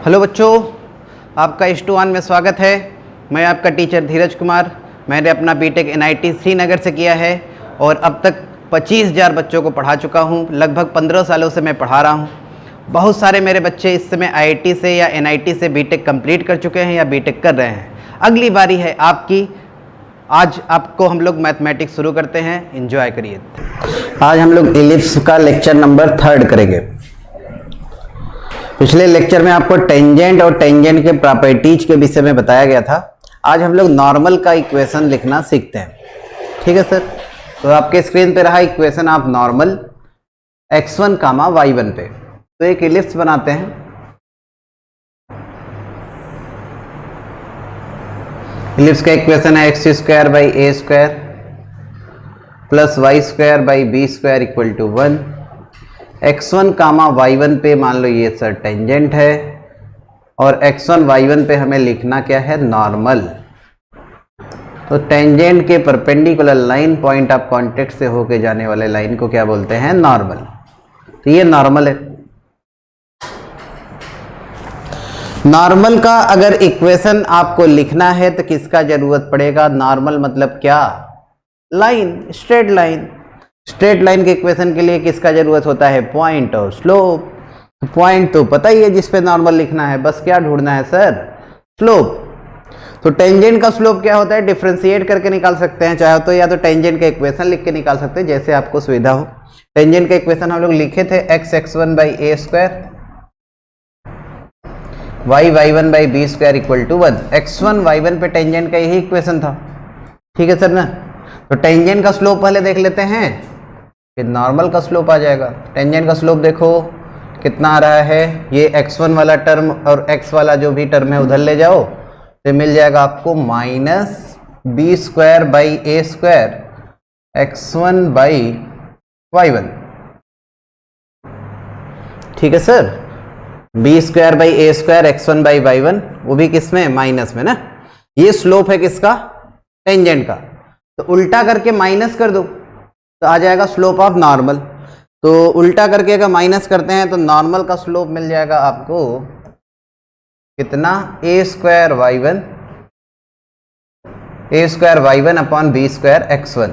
Hello बच्चों, आपका H2 में स्वागत है। मैं आपका टीचर धीरज कुमार। मैंने अपना बीटेक NIT श्रीनगर से किया है और अब तक 25,000 बच्चों को पढ़ा चुका हूँ। लगभग 15 सालों से मैं पढ़ा रहा हूँ। बहुत सारे मेरे बच्चे इस समय IIT से या NIT से बीटेक कंप्लीट कर चुके हैं या बीटेक कर रहे हैं। अगली बारी है आपकी। आज आपको हम लोग मैथमेटिक्स शुरू करते हैं। एंजॉय करिए। आज हम लोग एलिप्स का लेक्चर नंबर 3 करेंगे। पिछले लेक्चर में आपको टेंजेंट और टेंजेंट के प्रॉपर्टीज के विषय में बताया गया था। आज हम लोग नॉर्मल का इक्वेशन लिखना सीखते हैं। ठीक है सर, तो आपके स्क्रीन पे रहा equation of normal x1, y1 पे। तो एक एलिप्स बनाते हैं। एलिप्स का इक्वेशन है x² / a² plus y² / b² equal to 1। x1, y1 पे मान लो ये सर टेंजेंट है और x1, y1 पे हमें लिखना क्या है, नॉर्मल। तो टेंजेंट के perpendicular line point of contact से होके जाने वाले लाइन को क्या बोलते हैं, नॉर्मल। तो ये नॉर्मल है। नॉर्मल का अगर इक्वेशन आपको लिखना है तो किसका जरूरत पड़ेगा, नॉर्मल मतलब क्या, line, straight line. Straight line के इक्वेशन के लिए किसका जरूरत होता है, पॉइंट और स्लोप। पॉइंट तो पता ही है जिस पे नॉर्मल लिखना है, बस क्या ढूंढना है सर, स्लोप। तो टेंजेंट का स्लोप क्या होता है, डिफरेंशिएट करके निकाल सकते हैं। चाहे तो या तो टेंजेंट का इक्वेशन लिख के निकाल सकते हैं, जैसे आपको सुविधा हो। टेंजेंट का इक्वेशन हम लोग लिखे थे x1 / a² y1 / b² equal to 1। x1, y1 पे टेंजेंट का यही इक्वेशन था। ठीक है सर ना। तो टेंजेंट का स्लोप पहले देख लेते हैं, फिर नॉर्मल का स्लोप आ जाएगा। टेंजेंट का स्लोप देखो कितना आ रहा है, ये x1 वाला टर्म और x वाला जो भी टर्म है उधर ले जाओ तो मिल जाएगा आपको -b² / a² x1 / y1। ठीक है sir, b² / a² x1 / y1, वो भी किस में, माइनस में ना। ये स्लोप है किसका, टेंजेंट का। तो उल्टा करके माइनस कर दो तो आ जाएगा स्लोप ऑफ नॉर्मल। तो उल्टा करके अगर माइनस करते हैं तो नॉर्मल का स्लोप मिल जाएगा आपको कितना, a² y1 upon b² x1।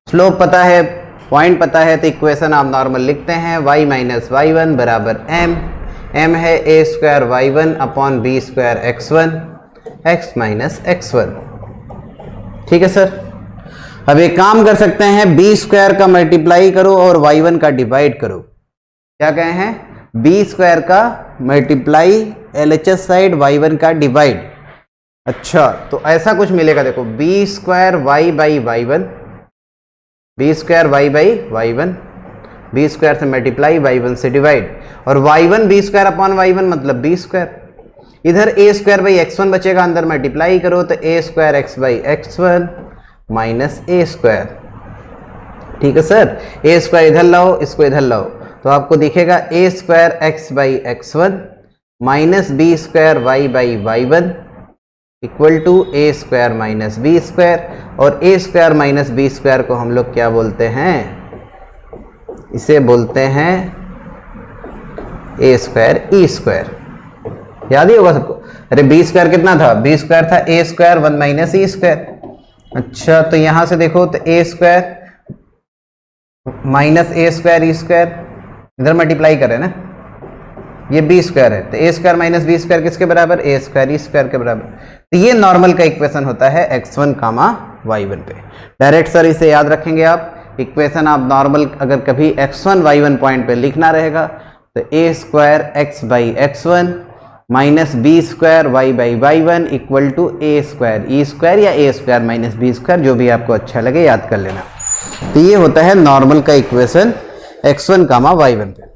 Slope पता है, पॉइंट पता है, तो इक्वेशन आप नॉर्मल लिखते हैं y - y1 बराबर m है a² y1 upon b² x1 x - x1। ठीक है सर। अब एक काम कर सकते हैं, b² का मल्टीप्लाई करो और y1 का डिवाइड करो। क्या कहे हैं, b² का मल्टीप्लाई LHS साइड, y1 का डिवाइड। अच्छा, तो ऐसा कुछ मिलेगा, देखो b² y / y1, b² y / y1, b² से मल्टीप्लाई, y1 से डिवाइड, और y1 b² अपॉन y1 मतलब b²। इधर a² / x1 बचेगा, अंदर मल्टीप्लाई करो तो a² x / x1 minus a²। ठीक है सर, a² इधर लाओ, इसको इधर लाओ तो आपको दिखेगा a² x / x1 minus b² y / y1 equal to a² - b²। और a² - b² को हम लोग क्या बोलते हैं, इसे बोलते हैं a² e²। याद ही होगा सबको। अरे b² कितना था, b² था a² 1 - e²। अच्छा, तो यहां से देखो तो a² माइनस a² e², इधर मल्टीप्लाई करें ना, ये b² है तो a² - b² किसके बराबर, a² e² के बराबर। तो ये नॉर्मल का इक्वेशन होता है x1, y1 पे। डायरेक्ट सर इसे याद रखेंगे आप। इक्वेशन आप नॉर्मल अगर कभी x1, y1 पॉइंट पे लिखना रहेगा तो a² x / x1 minus b² y / y1 equal to a² e² या a² - b², जो भी आपको अच्छा लगे याद कर लेना। तो ये होता है नॉर्मल का इक्वेशन x1, y1 पे।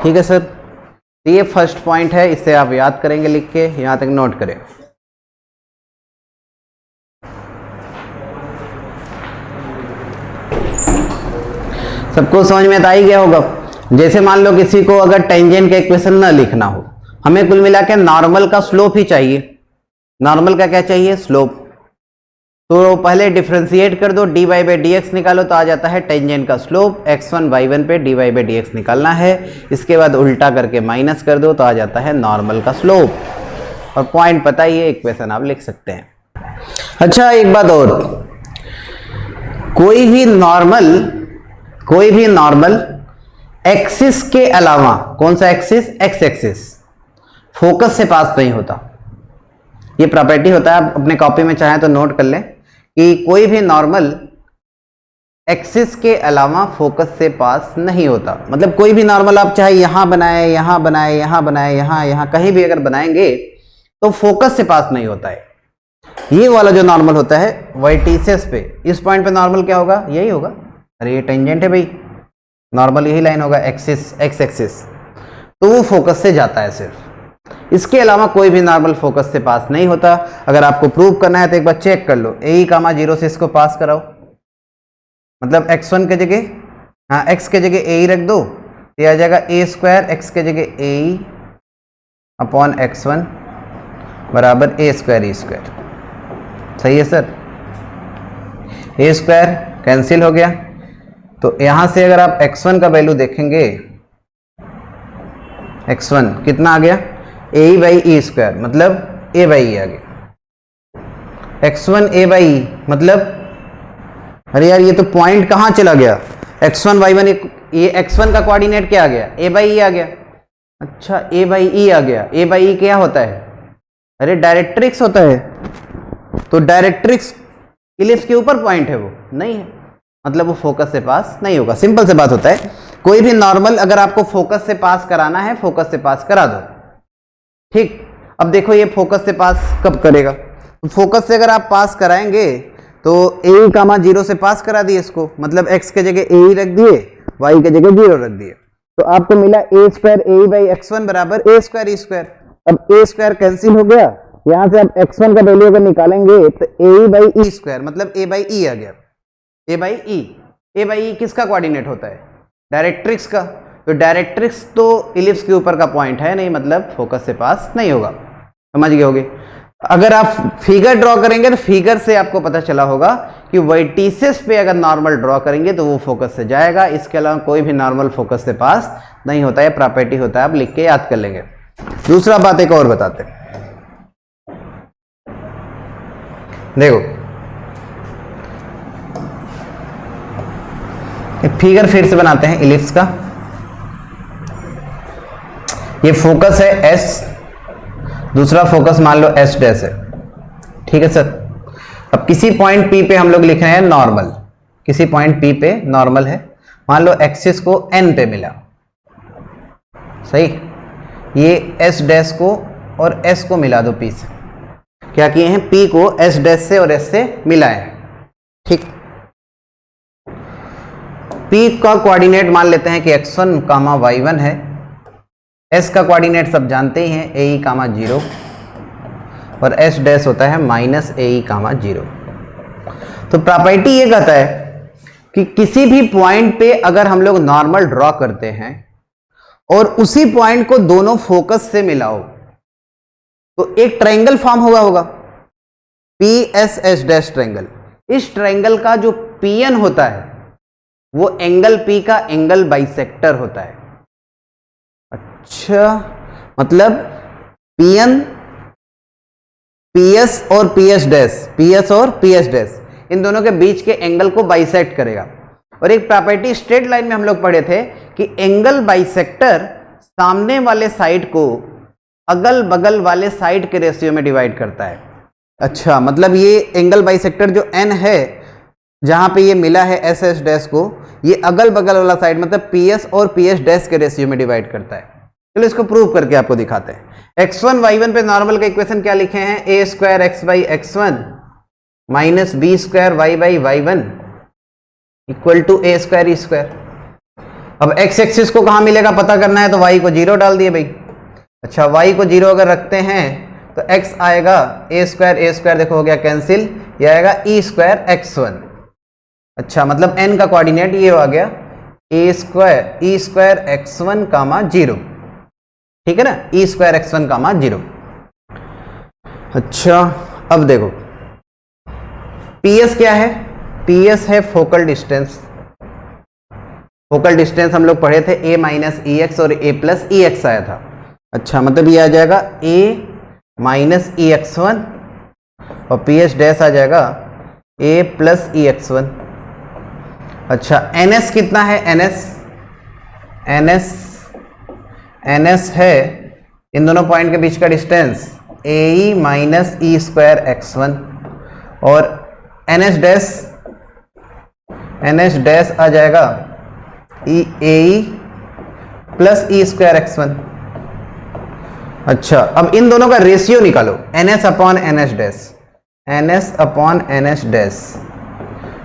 ठीक है सर, तो ये फर्स्ट पॉइंट है, इसे आप याद करेंगे लिख के, यहां तक नोट करें। सबको समझ में तो आ ही गया होगा। जैसे मान लो किसी को अगर टेंजेंट का इक्वेशन ना लिखना हो, हमें कुल मिला के नॉर्मल का स्लोप ही चाहिए। नॉर्मल का क्या चाहिए, स्लोप। तो पहले डिफ्रेंशिएट कर दो, dy बाई डी एक्स निकालो तो आ जाता है टेंजेंट का स्लोप, x1 y1 पे dy बाई डी एक्स निकालना है। इसके बाद उल्टा करके माइनस कर दो तो आ जाता है नॉर्मल का स्लोप, और पॉइंट पता ही है, इक्वेशन आप लिख सकते हैं। अच्छा एक बात और, कोई भी नॉर्मल एक्सिस के अलावा, कौन सा एक्सिस, एक्स एक्सिस, फोकस से पास नहीं होता। ये प्रॉपर्टी होता है, आप अपने कॉपी में चाहें तो नोट कर लें कि कोई भी नॉर्मल एक्सिस के अलावा फोकस से पास नहीं होता। मतलब कोई भी नॉर्मल आप चाहे यहां बनाए, यहां बनाए, यहां बनाए, यहां कहीं भी अगर बनाएंगे तो फोकस से पास नहीं होता है। ये वाला जो नॉर्मल होता है वर्टिसेस पे, इस पॉइंट पे नॉर्मल क्या होगा, यही होगा। अरे ये टेंजेंट है भाई, नॉर्मल यही लाइन होगा, एक्सिस, एक्स एक्सिस, तो वो फोकस से जाता है सिर्फ। इसके अलावा कोई भी नॉर्मल फोकस से पास नहीं होता। अगर आपको प्रूव करना है तो एक बार चेक कर लो, ए कामा 0 से इसको पास कराओ, मतलब x1 के जगह, हाँ x के जगह ए रख दो, ये आ जाएगा ए स्क्वायर एक्स के जगह ए अपॉन x1 बराबर ए स्क्वायर ई स्क्वायर। सही है सर, ए स्क्वायर कैंसिल हो गया, तो यहां से अगर आप x1 का वैल्यू देखेंगे, x1 कितना आ गया, ए बाई ई स्क्वायर, मतलब ए बाई ई आ गया। x1 ए बाई ई मतलब, अरे यार ये तो पॉइंट कहाँ चला गया, x1 y1, ये x1 का कोऑर्डिनेट क्या आ गया, ए बाई ई आ गया। अच्छा ए बाई ई आ गया, ए बाई ई क्या होता है, अरे डायरेक्ट्रिक्स होता है। तो डायरेक्ट्रिक्स इलिप्स के ऊपर पॉइंट है, वो नहीं है, मतलब वो फोकस से पास नहीं होगा। सिंपल से बात होता है, कोई भी नॉर्मल अगर आपको फोकस से पास कराना है, फोकस से पास करा दो, ठीक। अब देखो ये फोकस से पास कब करेगा, तो फोकस से अगर आप पास कराएंगे तो ए कामा 0 से पास करा दिए इसको, मतलब x के जगह ए रख दिए, y के जगह 0 रख दिए, तो आपको मिला ए स्क्वायर ए बाई x1 बराबर ए स्क्वायर ई स्क्वायर। अब ए स्क्वायर कैंसिल हो गया, यहां से आप x1 का वैल्यू अगर निकालेंगे तो ए बाई ई स्क्वायर, मतलब ए बाई ई आ गया, ए by E. A by E किसका कोऑर्डिनेट होता है, डायरेक्ट्रिक्स का। तो डायरेक्ट्रिक्स तो इलिप्स के ऊपर का पॉइंट है नहीं, मतलब फोकस से पास नहीं होगा। समझ गए होगे। अगर आप फिगर ड्रॉ करेंगे तो फिगर से आपको पता चला होगा कि वर्टिसेस पे अगर नॉर्मल ड्रॉ करेंगे तो वो फोकस से जाएगा, इसके अलावा कोई भी नॉर्मल फोकस से पास नहीं होता है, प्रॉपर्टी होता है, आप लिख के याद कर लेंगे। दूसरा बात एक और बताते हैं, देखो फिगर फिर से बनाते हैं इलिप्स का। ये फोकस है S, दूसरा फोकस मान लो S डैश है, ठीक है सर। अब किसी पॉइंट P पे हम लोग लिख रहे हैं नॉर्मल, किसी पॉइंट P पे नॉर्मल है, मान लो एक्सिस को N पे मिला, सही। ये S डैश को और S को मिला दो P से, क्या किए हैं, P को S डैश से और S से मिलाए, ठीक। P का कोऑर्डिनेट मान लेते हैं कि x1 कामा y1 है, S का कोऑर्डिनेट सब जानते ही हैं, ए ई कामा 0, और S डैश होता है माइनस ए ई कामा 0। तो प्रॉपर्टी ये कहता है कि किसी भी पॉइंट पे अगर हम लोग नॉर्मल ड्रॉ करते हैं और उसी पॉइंट को दोनों फोकस से मिलाओ तो एक ट्रायंगल फॉर्म होगा P S S dash triangle. इस ट्रायंगल का जो पीएन होता है वो एंगल पी का एंगल बाइसेक्टर होता है। अच्छा, मतलब पीएन, पीएस और पीएस डैश, पीएस और पीएस डैश, इन दोनों के बीच के एंगल को बाइसेक्ट करेगा। और एक प्रॉपर्टी स्ट्रेट लाइन में हम लोग पढ़े थे कि एंगल बाइसेक्टर सामने वाले साइड को अगल बगल वाले साइड के रेशियो में डिवाइड करता है। अच्छा, मतलब ये एंगल बाइसेक्टर जो एन है, जहां पे ये मिला है एस एस डैश को, ये अगल बगल वाला साइड मतलब पीएस और पीएस डैश के रेशियो में डिवाइड करता है। चलो इसको प्रूव करके आपको दिखाते हैं। x1 y1 पे नॉर्मल का इक्वेशन क्या लिखे हैं, a square x by x1 minus B square Y by y1 equal to A square E square. अब x एक्सिस को कहां मिलेगा पता करना है, तो y को 0 डाल दिए भाई। अच्छा, y को 0 अगर रखते हैं तो x आएगा ए स्क्वायर देखो हो गया कैंसिल, ये आएगा ई स्क्वायर x1। अच्छा, मतलब n का कोऑर्डिनेट ये आ गया ए स्क्वायर ई स्क्वायर x1 कामा 0, ठीक है ना, ई स्क्वायर x1 कामा 0। अच्छा, अब देखो PS क्या है? PS है फोकल डिस्टेंस। फोकल डिस्टेंस हम लोग पढ़े थे a माइनस ई एक्स और a प्लस ई एक्स आया था। अच्छा, मतलब ये आ जाएगा a minus E x one और PS डैश आ जाएगा a plus E x one. अच्छा, NS कितना है? NS है इन दोनों पॉइंट के बीच का distance AE minus E square x one और NS डैश आ जाएगा AE plus e square x one. अच्छा, अब इन दोनों का रेशियो निकालो, NS upon NS dash, NS upon NS dash.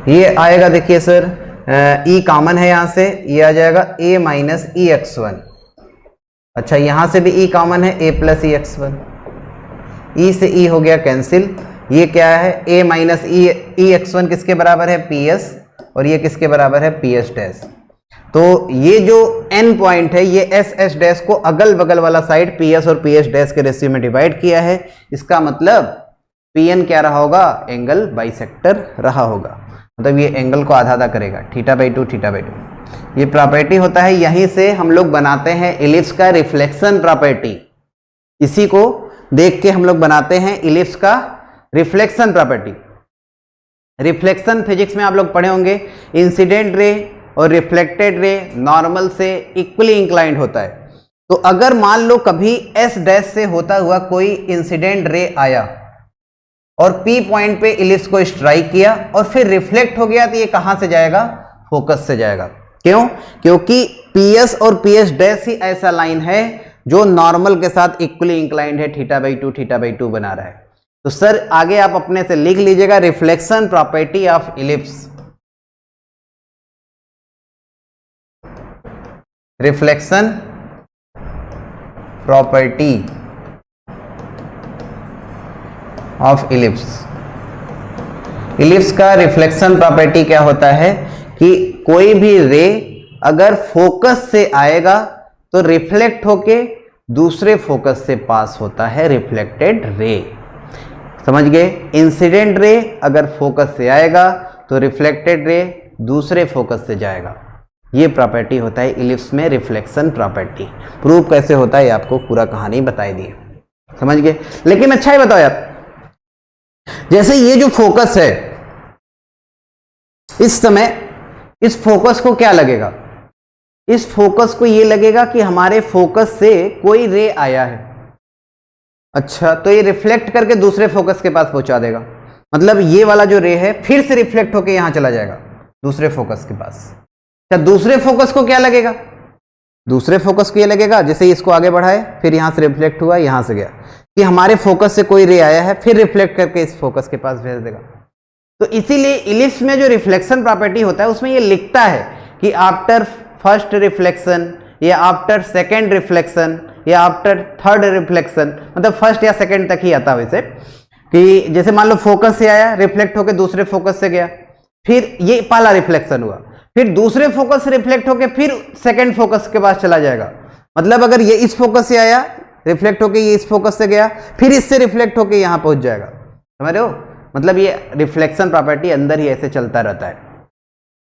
ये आएगा, देखिए सर, E कॉमन है यहां से, ये आ जाएगा A minus E x one. अच्छा, यहां से भी E कॉमन है, A plus E x one. E से E हो गया कैंसिल। ये क्या है? A minus E x one किसके बराबर है? PS, और ये किसके बराबर है? PS dash. तो ये जो n पॉइंट है ये SS डैश को अगल बगल वाला साइड PS और PS डैश के रेशियो में डिवाइड किया है। इसका मतलब PN क्या रहा होगा? एंगल बाइसेक्टर रहा होगा, मतलब ये एंगल को आधा आधा करेगा, theta by two, theta by two. ये प्रॉपर्टी होता है, यहीं से हम लोग बनाते हैं इलिप्स का रिफ्लेक्शन प्रॉपर्टी। इसी को देख के हम लोग बनाते हैं इलिप्स का रिफ्लेक्शन प्रॉपर्टी। रिफ्लेक्शन फिजिक्स में आप लोग पढ़े होंगे, इंसिडेंट रे और रिफ्लेक्टेड रे नॉर्मल से इक्वली इंक्लाइंड होता है। तो अगर मान लो कभी S डैश से होता हुआ कोई इंसिडेंट रे आया और P पॉइंट पे इलिप्स को स्ट्राइक किया और फिर रिफ्लेक्ट हो गया, तो ये कहां से जाएगा? फोकस से जाएगा। क्यों? क्योंकि PS और PS डैश ही ऐसा लाइन है जो नॉर्मल के साथ इक्वली इंक्लाइंड है, theta by two, theta by two बना रहा है। तो सर आगे आप अपने से लिख लीजिएगा reflection property of ellipse. Reflection property of ellipse. Ellipse का रिफ्लेक्शन प्रॉपर्टी क्या होता है कि कोई भी रे अगर फोकस से आएगा तो रिफ्लेक्ट होके दूसरे फोकस से पास होता है, रिफ्लेक्टेड रे। समझ गए? इंसिडेंट रे अगर फोकस से आएगा तो रिफ्लेक्टेड रे दूसरे फोकस से जाएगा। ये प्रॉपर्टी होता है इलिप्स में, रिफ्लेक्शन प्रॉपर्टी। प्रूफ कैसे होता है आपको पूरा कहानी बताई दी, समझ गए? लेकिन अच्छा ही बताओ यार, जैसे ये जो फोकस है इस समय, इस फोकस को क्या लगेगा? इस फोकस को ये लगेगा कि हमारे फोकस से कोई रे आया है। अच्छा, तो ये रिफ्लेक्ट करके दूसरे फोकस के पास पहुंचा देगा, मतलब ये वाला जो रे है फिर से रिफ्लेक्ट होके यहां चला जाएगा दूसरे फोकस के पास। अच्छा, दूसरे फोकस को क्या लगेगा? दूसरे फोकस को ये लगेगा, जैसे इसको आगे बढ़ाए फिर यहां से रिफ्लेक्ट हुआ, यहां से गया, कि हमारे फोकस से कोई रे आया है, फिर रिफ्लेक्ट करके इस फोकस के पास भेज देगा। तो इसीलिए इलिप्स में जो रिफ्लेक्शन प्रॉपर्टी होता है उसमें ये लिखता है कि आफ्टर फर्स्ट रिफ्लेक्शन या आफ्टर सेकेंड रिफ्लेक्शन या आफ्टर थर्ड रिफ्लेक्शन, मतलब फर्स्ट या सेकेंड तक ही आता है वैसे, कि जैसे मान लो फोकस से आया, रिफ्लेक्ट होकर दूसरे फोकस से गया, फिर ये पहला रिफ्लेक्शन हुआ, फिर दूसरे फोकस से रिफ्लेक्ट होकर फिर सेकेंड फोकस के पास चला जाएगा। मतलब अगर ये इस फोकस से आया, रिफ्लेक्ट होकर ये इस फोकस से गया, फिर इससे रिफ्लेक्ट होकर यहां पहुंच जाएगा। समझ रहे हो? मतलब ये रिफ्लेक्शन प्रॉपर्टी अंदर ही ऐसे चलता रहता है।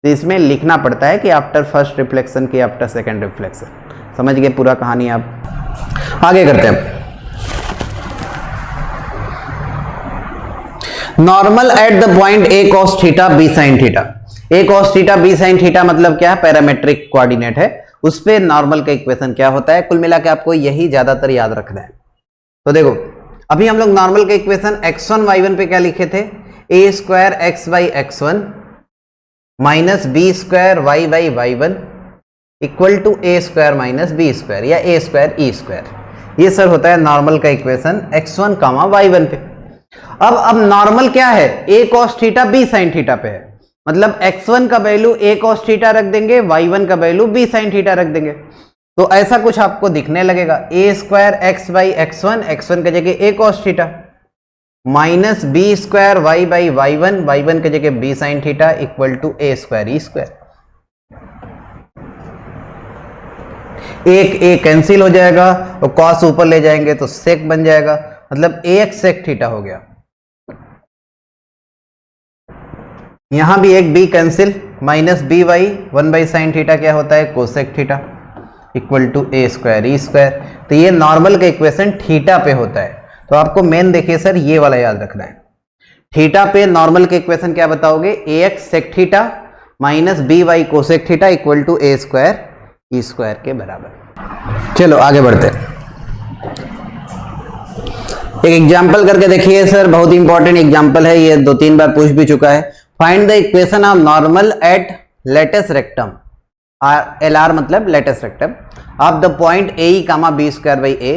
तो इसमें लिखना पड़ता है कि आफ्टर फर्स्ट रिफ्लेक्शन की आफ्टर सेकेंड रिफ्लेक्शन। समझ गए पूरा कहानी? आप आगे करते हैं। Normal at the point a cos theta b sin theta. a cos theta b sin theta मतलब क्या है? पैरामेट्रिक कोऑर्डिनेट है, उस पे नॉर्मल का इक्वेशन क्या होता है। कुल मिला के आपको यही ज्यादातर याद रखना है। तो देखो, अभी हम लोग नॉर्मल का इक्वेशन x1 y1 पे क्या लिखे थे? a square x by X one minus B square Y by Y one equal to A square minus B square या ए स्क्वायर ई स्क्वायर। ये सर होता है नॉर्मल का इक्वेशन x1 कामा y1 पे। अब नॉर्मल क्या है? a cos theta b sin theta पे है, मतलब x1 का वैल्यू a cos थीटा रख देंगे, y1 का वैल्यू b sin थीटा रख देंगे। तो ऐसा कुछ आपको दिखने लगेगा, a square x by X one की जगह a cos theta minus B square Y by Y one की जगह b sin theta equal to a square E square. एक a कैंसिल हो जाएगा और cos ऊपर ले जाएंगे तो sec बन जाएगा, मतलब ax sec थीटा हो गया। यहां भी एक b cancel, minus B Y 1/sin theta क्या होता है, cosec theta equal to A square E square. तो ये नॉर्मल का इक्वेशन थीटा पे होता है। तो आपको मेन देखिए सर ये वाला याद रखना है, थीटा पे नॉर्मल के इक्वेशन क्या बताओगे, a x sec theta minus B y cosec theta equal to A square E square के बराबर। चलो आगे बढ़ते हैं, एक एग्जाम्पल करके देखिए सर, बहुत इंपॉर्टेंट एग्जाम्पल है ये, 2-3 बार पूछ भी चुका है। Find the equation of normal at latus rectum, L R मतलब latus rectum of the point a comma b square by a,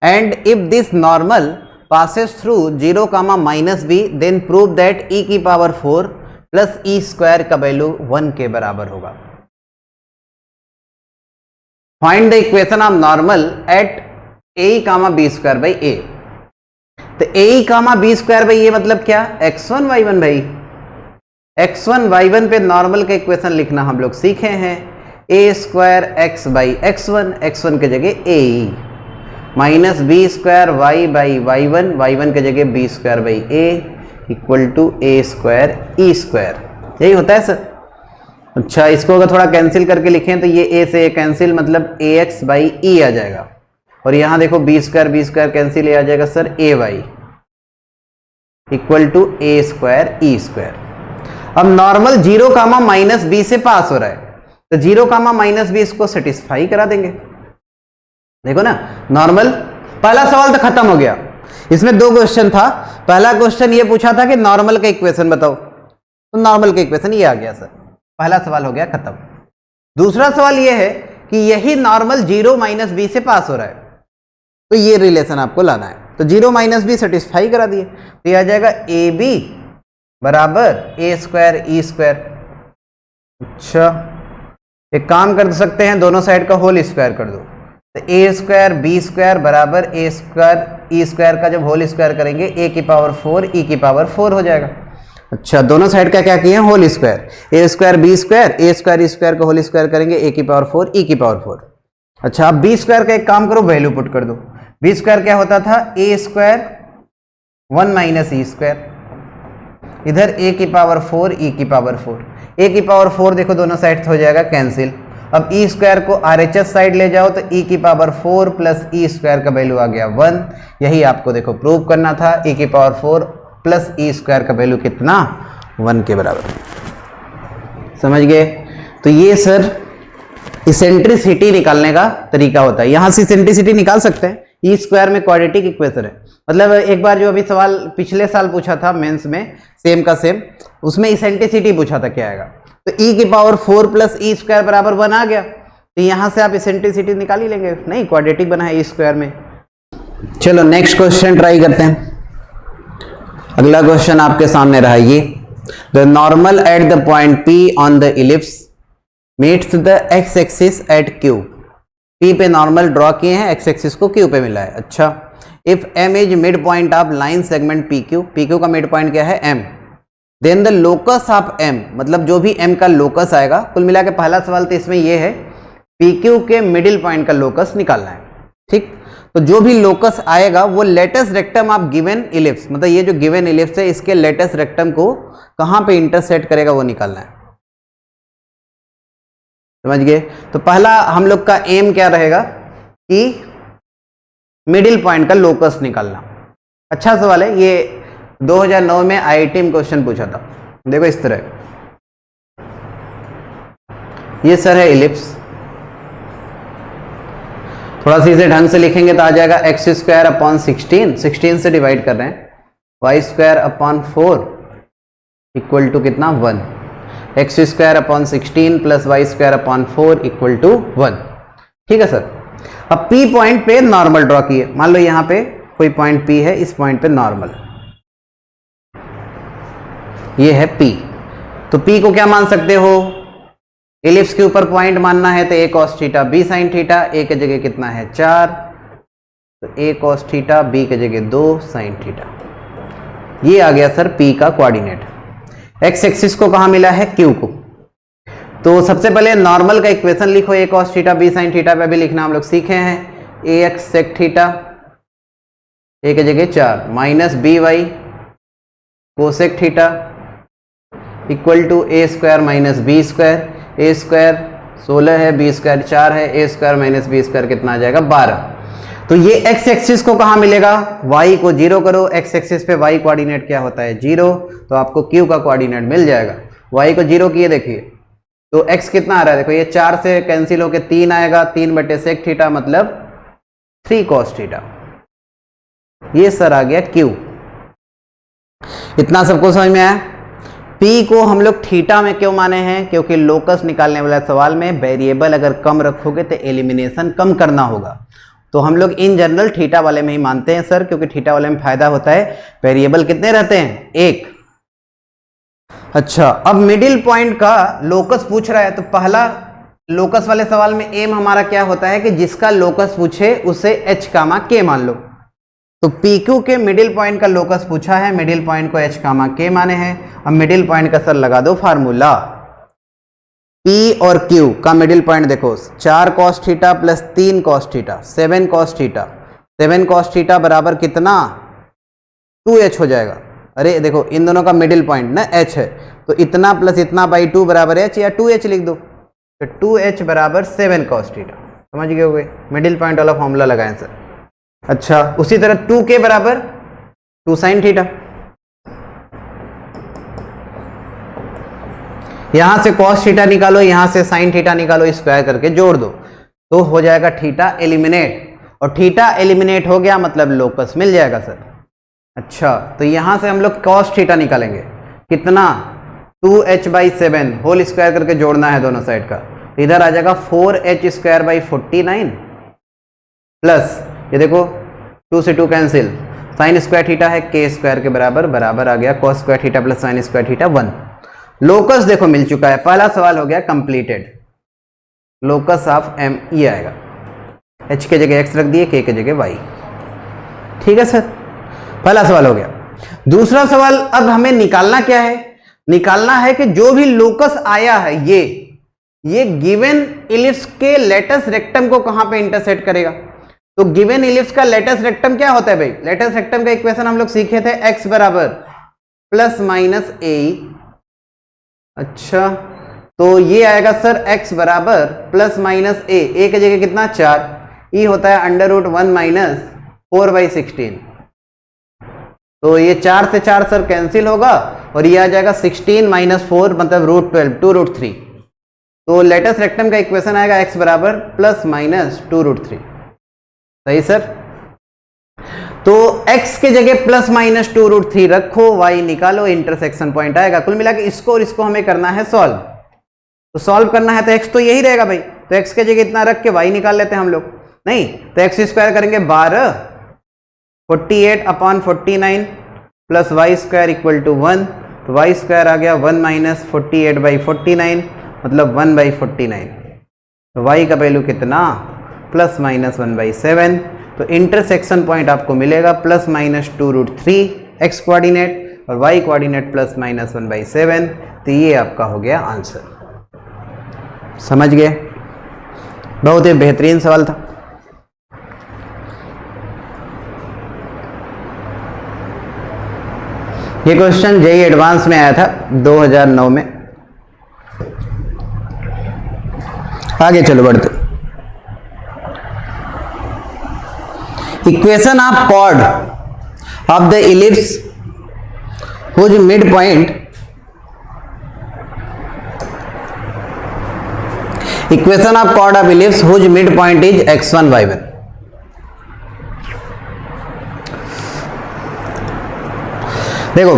and if this normal passes through 0 comma minus b, then prove that e की power 4 plus e square का value 1 के बराबर होगा। Find the equation of normal at a comma b square by a. तो a comma b square by a मतलब क्या, x1 y1 भाई, x1 y1 पे नॉर्मल का इक्वेशन लिखना हम लोग सीखे हैं, a square x by x1, x1 के जगह a minus B square Y by Y one के जगह b square by a equal to A square E square, यही होता है सर। अच्छा, इसको अगर थोड़ा कैंसिल करके लिखें तो ये ए से ए कैंसिल, मतलब ए एक्स बाई ई आ जाएगा, और यहां देखो बी स्क्वायर कैंसिल आ जाएगा sir, A Y equal to A square E square. अब नॉर्मल 0 कामा माइनस बी से पास हो रहा है, तो 0 कामा माइनस बी इसको सेटिस्फाई करा देंगे। देखो ना, नॉर्मल, पहला सवाल तो खत्म हो गया, इसमें 2 क्वेश्चन था। पहला क्वेश्चन ये पूछा था कि नॉर्मल का इक्वेशन बताओ, तो नॉर्मल का इक्वेशन ये आ गया सर, पहला सवाल हो गया खत्म। दूसरा सवाल ये है कि यही नॉर्मल 0 माइनस बी से पास हो रहा है, तो ये रिलेशन आपको लाना है। तो 0 माइनस बी सेटिस्फाई करा दिए, तो ये आ जाएगा ए बी बराबर ए स्क्वायर ई स्क्वायर। अच्छा, एक काम कर सकते हैं, दोनों साइड का होल स्क्वायर कर दो, तो ए स्क्वायर बी स्क्वायर बराबर ए स्क्वायर ई स्क्वायर का जब होल स्क्वायर करेंगे ए की पावर 4 ई की पावर 4 हो जाएगा। अच्छा, दोनों साइड का क्या किए हैं, whole square, A square B square, A square E square का होल स्क्वायर करेंगे ए की पावर 4 ई की पावर 4। अच्छा, अब बी स्क्वायर का एक काम करो, वैल्यू पुट कर दो। बी स्क्वायर क्या होता था, ए स्क्वायर 1 माइनस ई स्क्वायर, इधर ए की पावर 4 ई की पावर 4, ए की पावर 4 देखो दोनों साइड हो जाएगा कैंसिल। अब ई स्क्वायर को RHS साइड ले जाओ तो ई की पावर 4 प्लस ई स्क्वायर का वैल्यू आ गया 1, यही आपको देखो प्रूव करना था, ई की पावर 4 प्लस ई स्क्वायर का वैल्यू कितना, 1 के बराबर। समझ गए? तो ये सर इसेंट्रिसिटी निकालने का तरीका होता है, यहां से इसेंट्रिसिटी निकाल सकते हैं, ई स्क्वायर में क्वाड्रेटिक इक्वेशन है। मतलब एक बार जो अभी सवाल पिछले साल पूछा था मेंस में, सेम का सेम, उसमें इसेंट्रिसिटी पूछा था क्या आएगा, तो ई की पावर 4 प्लस ई स्क्वायर बराबर 1 आ गया, तो यहां से आप इसेंट्रिसिटी निकाल ही लेंगे, नहीं क्वाड्रेटिक बना है ई स्क्वायर में। चलो नेक्स्ट क्वेश्चन ट्राई करते हैं। अगला क्वेश्चन आपके सामने रहा ये, the normal at the point P on the ellipse meets the x axis at Q। P पे नॉर्मल ड्रॉ किए हैं, एक्स एक्सिस को Q पे मिला है। अच्छा, if M is mid point of line segment PQ, PQ का mid point क्या है M, then the locus of M, मतलब जो भी M का लोकस आएगा, कुल मिला के पहला सवाल तो इसमें यह है PQ के मिडिल पॉइंट का लोकस निकालना है। ठीक, तो जो भी लोकस आएगा वो latest rectum of given ellipse, मतलब ये जो गिवन इलिप्स है इसके लेटेस्ट रेक्टम को कहां पे इंटरसेक्ट करेगा वो निकालना है। समझ गए? तो पहला हम लोग का एम क्या रहेगा कि मिडिल पॉइंट का लोकस निकालना। अच्छा सवाल है ये, 2009 में IIT में क्वेश्चन पूछा था। देखो इस तरह, ये सर है इलिप्स, थोड़ा सा इसे ढंग से लिखेंगे तो आ जाएगा एक्स स्क्वायर अपॉन 16 से डिवाइड कर रहे हैं, Y square upon 4 equal to कितना 1, X square upon 16 plus Y square upon 4 equal to 1। ठीक है सर। अब P पॉइंट पे नॉर्मल ड्रॉ किए, मान लो यहां पे कोई पॉइंट P है, इस पॉइंट पे नॉर्मल, ये है P, तो P को क्या मान सकते हो, इलिप्स के ऊपर पॉइंट मानना है तो a cos theta b sin theta, a के जगह कितना है 4, तो a cos थीटा b के जगह 2 sin थीटा। ये आ गया सर P का कोऑर्डिनेट। x एक्सिस को कहां मिला है, Q को। तो सबसे पहले नॉर्मल का इक्वेशन लिखो, a cos theta b sin theta पे भी लिखना हम लोग सीखे हैं, ax sec थीटा, a के जगह 4 minus by cosec theta equal to A square minus B square. A square 16 है, बी स्क्वायर 4 है, A square minus B square कितना आ जाएगा 12। तो ये एक्स एक्सिस को कहाँ मिलेगा, वाई को 0 करो, एक्स एक्सिस पे वाई कोऑर्डिनेट क्या होता है 0, तो आपको क्यू का कोऑर्डिनेट मिल जाएगा। वाई को 0 किए देखिए तो एक्स कितना आ रहा है, देखो ये 4 से कैंसिल होके 3 आएगा, 3/sec थीटा मतलब 3 cos थीटा। ये सर आ गया क्यू। इतना सबको समझ में आया। पी को हम लोग थीटा में क्यों माने हैं, क्योंकि लोकस निकालने वाला सवाल में वेरिएबल अगर कम रखोगे तो एलिमिनेशन कम करना होगा, तो हम लोग इन जनरल थीटा वाले में ही मानते हैं सर, क्योंकि थीटा वाले में फायदा होता है, वेरिएबल कितने रहते हैं 1। अच्छा, अब मिडिल पॉइंट का लोकस पूछ रहा है, तो पहला लोकस वाले सवाल में एम हमारा क्या होता है कि जिसका लोकस पूछे उसे एच कामा के मान लो। तो पी क्यू के मिडिल पॉइंट का लोकस पूछा है, मिडिल पॉइंट को एच कामा के माने हैं। अब मिडिल पॉइंट का सर लगा दो फार्मूला, पी और क्यू का मिडिल पॉइंट देखो 4 cos theta plus 3 cos theta 7 cos theta. 7 cos theta बराबर कितना 2h हो जाएगा। अरे देखो इन दोनों का मिडिल पॉइंट ना h है, तो इतना प्लस इतना बाई 2 बराबर h, या 2h लिख दो, तो 2h बराबर 7 cos थीटा। समझ गए हो गए, मिडिल पॉइंट वाला फॉर्मूला लगाएं सर। अच्छा, उसी तरह 2k बराबर 2 sin थीटा, यहां से cos थीटा निकालो, यहां से sin थीटा निकालो, स्क्वायर करके जोड़ दो तो हो जाएगा थीटा एलिमिनेट, और थीटा एलिमिनेट हो गया मतलब लोकस मिल जाएगा सर। अच्छा, तो यहां से हम लोग cos थीटा निकालेंगे, कितना 2h/7 होल स्क्वायर करके जोड़ना है दोनों साइड का, इधर आ जाएगा 4h²/49 प्लस ये देखो 2 से 2 कैंसिल, साइन स्क्वायर थीटा है k स्क्वायर के बराबर, बराबर आ गया cos square theta plus sign square theta 1। Locus देखो मिल चुका है, पहला सवाल हो गया कंप्लीटेड। लोकस ऑफ एम ये आएगा, h के जगह x रख दिए, k के जगह y। ठीक है सर, पहला सवाल हो गया। दूसरा सवाल अब हमें निकालना क्या है, निकालना है कि जो भी लोकस आया है ये गिवन इलिप्स के लेटस रेक्टम को कहां पे इंटरसेक्ट करेगा। तो गिवन इलिप्स का लेटस रेक्टम क्या होता है भाई, लेटस रेक्टम का इक्वेशन हम लोग सीखे थे, x बराबर प्लस माइनस ए। अच्छा, तो ये आएगा सर x बराबर प्लस माइनस ए, ए की जगह कितना 4, ई होता है √1 माइनस 4/16, तो ये 4 से 4 सर कैंसिल होगा और ये आ जाएगा 16 माइनस 4 मतलब √12 2√3। तो लेटस रेक्टम का इक्वेशन आएगा x बराबर प्लस माइनस 2√3। सही सर, तो x के जगह प्लस माइनस 2√3 रखो, y निकालो, इंटरसेक्शन पॉइंट आएगा। कुल मिला के इसको और इसको हमें करना है सॉल्व, तो सॉल्व करना है तो x तो यही रहेगा भाई, तो x के जगह इतना रख के y निकाल लेते हैं हम लोग, नहीं तो x स्क्वायर करेंगे 12 48/49 plus y square equal to 1, तो y स्क्वायर आ गया 1 माइनस 48/49 मतलब 1/49, तो y का वैल्यू कितना प्लस माइनस 1/7। तो इंटरसेक्शन पॉइंट आपको मिलेगा प्लस माइनस 2√3 x कोऑर्डिनेट और y कोऑर्डिनेट प्लस माइनस 1/7, तो ये आपका हो गया आंसर। समझ गए, बहुत ही बेहतरीन सवाल था। ये क्वेश्चन जेईई एडवांस में आया था 2009 में। आगे चलो बढ़ते, equation of chord of the ellipse whose mid point, equation of chord of ellipse whose mid point is x1 y1। देखो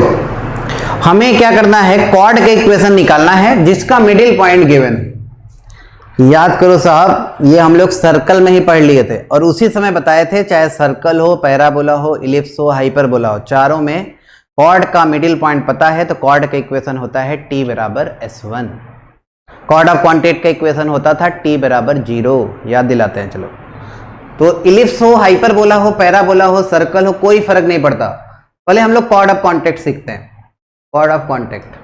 हमें क्या करना है, कॉर्ड के इक्वेशन निकालना है जिसका मिडिल पॉइंट गिवन। याद करो साहब, ये हम लोग सर्कल में ही पढ़ लिए थे और उसी समय बताए थे, चाहे सर्कल हो, पैराबोला हो, इलिप्स हो, हाइपरबोला हो, चारों में कॉर्ड का मिडिल पॉइंट पता है तो कॉर्ड का इक्वेशन होता है t बराबर s1। कॉर्ड ऑफ क्वांटेट का इक्वेशन होता था t बराबर 0, याद दिलाते हैं चलो। तो इलिप्स हो, हाइपरबोला हो, पैराबोला हो, सर्कल हो, कोई फर्क नहीं पड़ता। पहले हम लोग कॉर्ड ऑफ कॉन्टेक्ट सीखते हैं, कॉर्ड ऑफ कॉन्टेक्ट,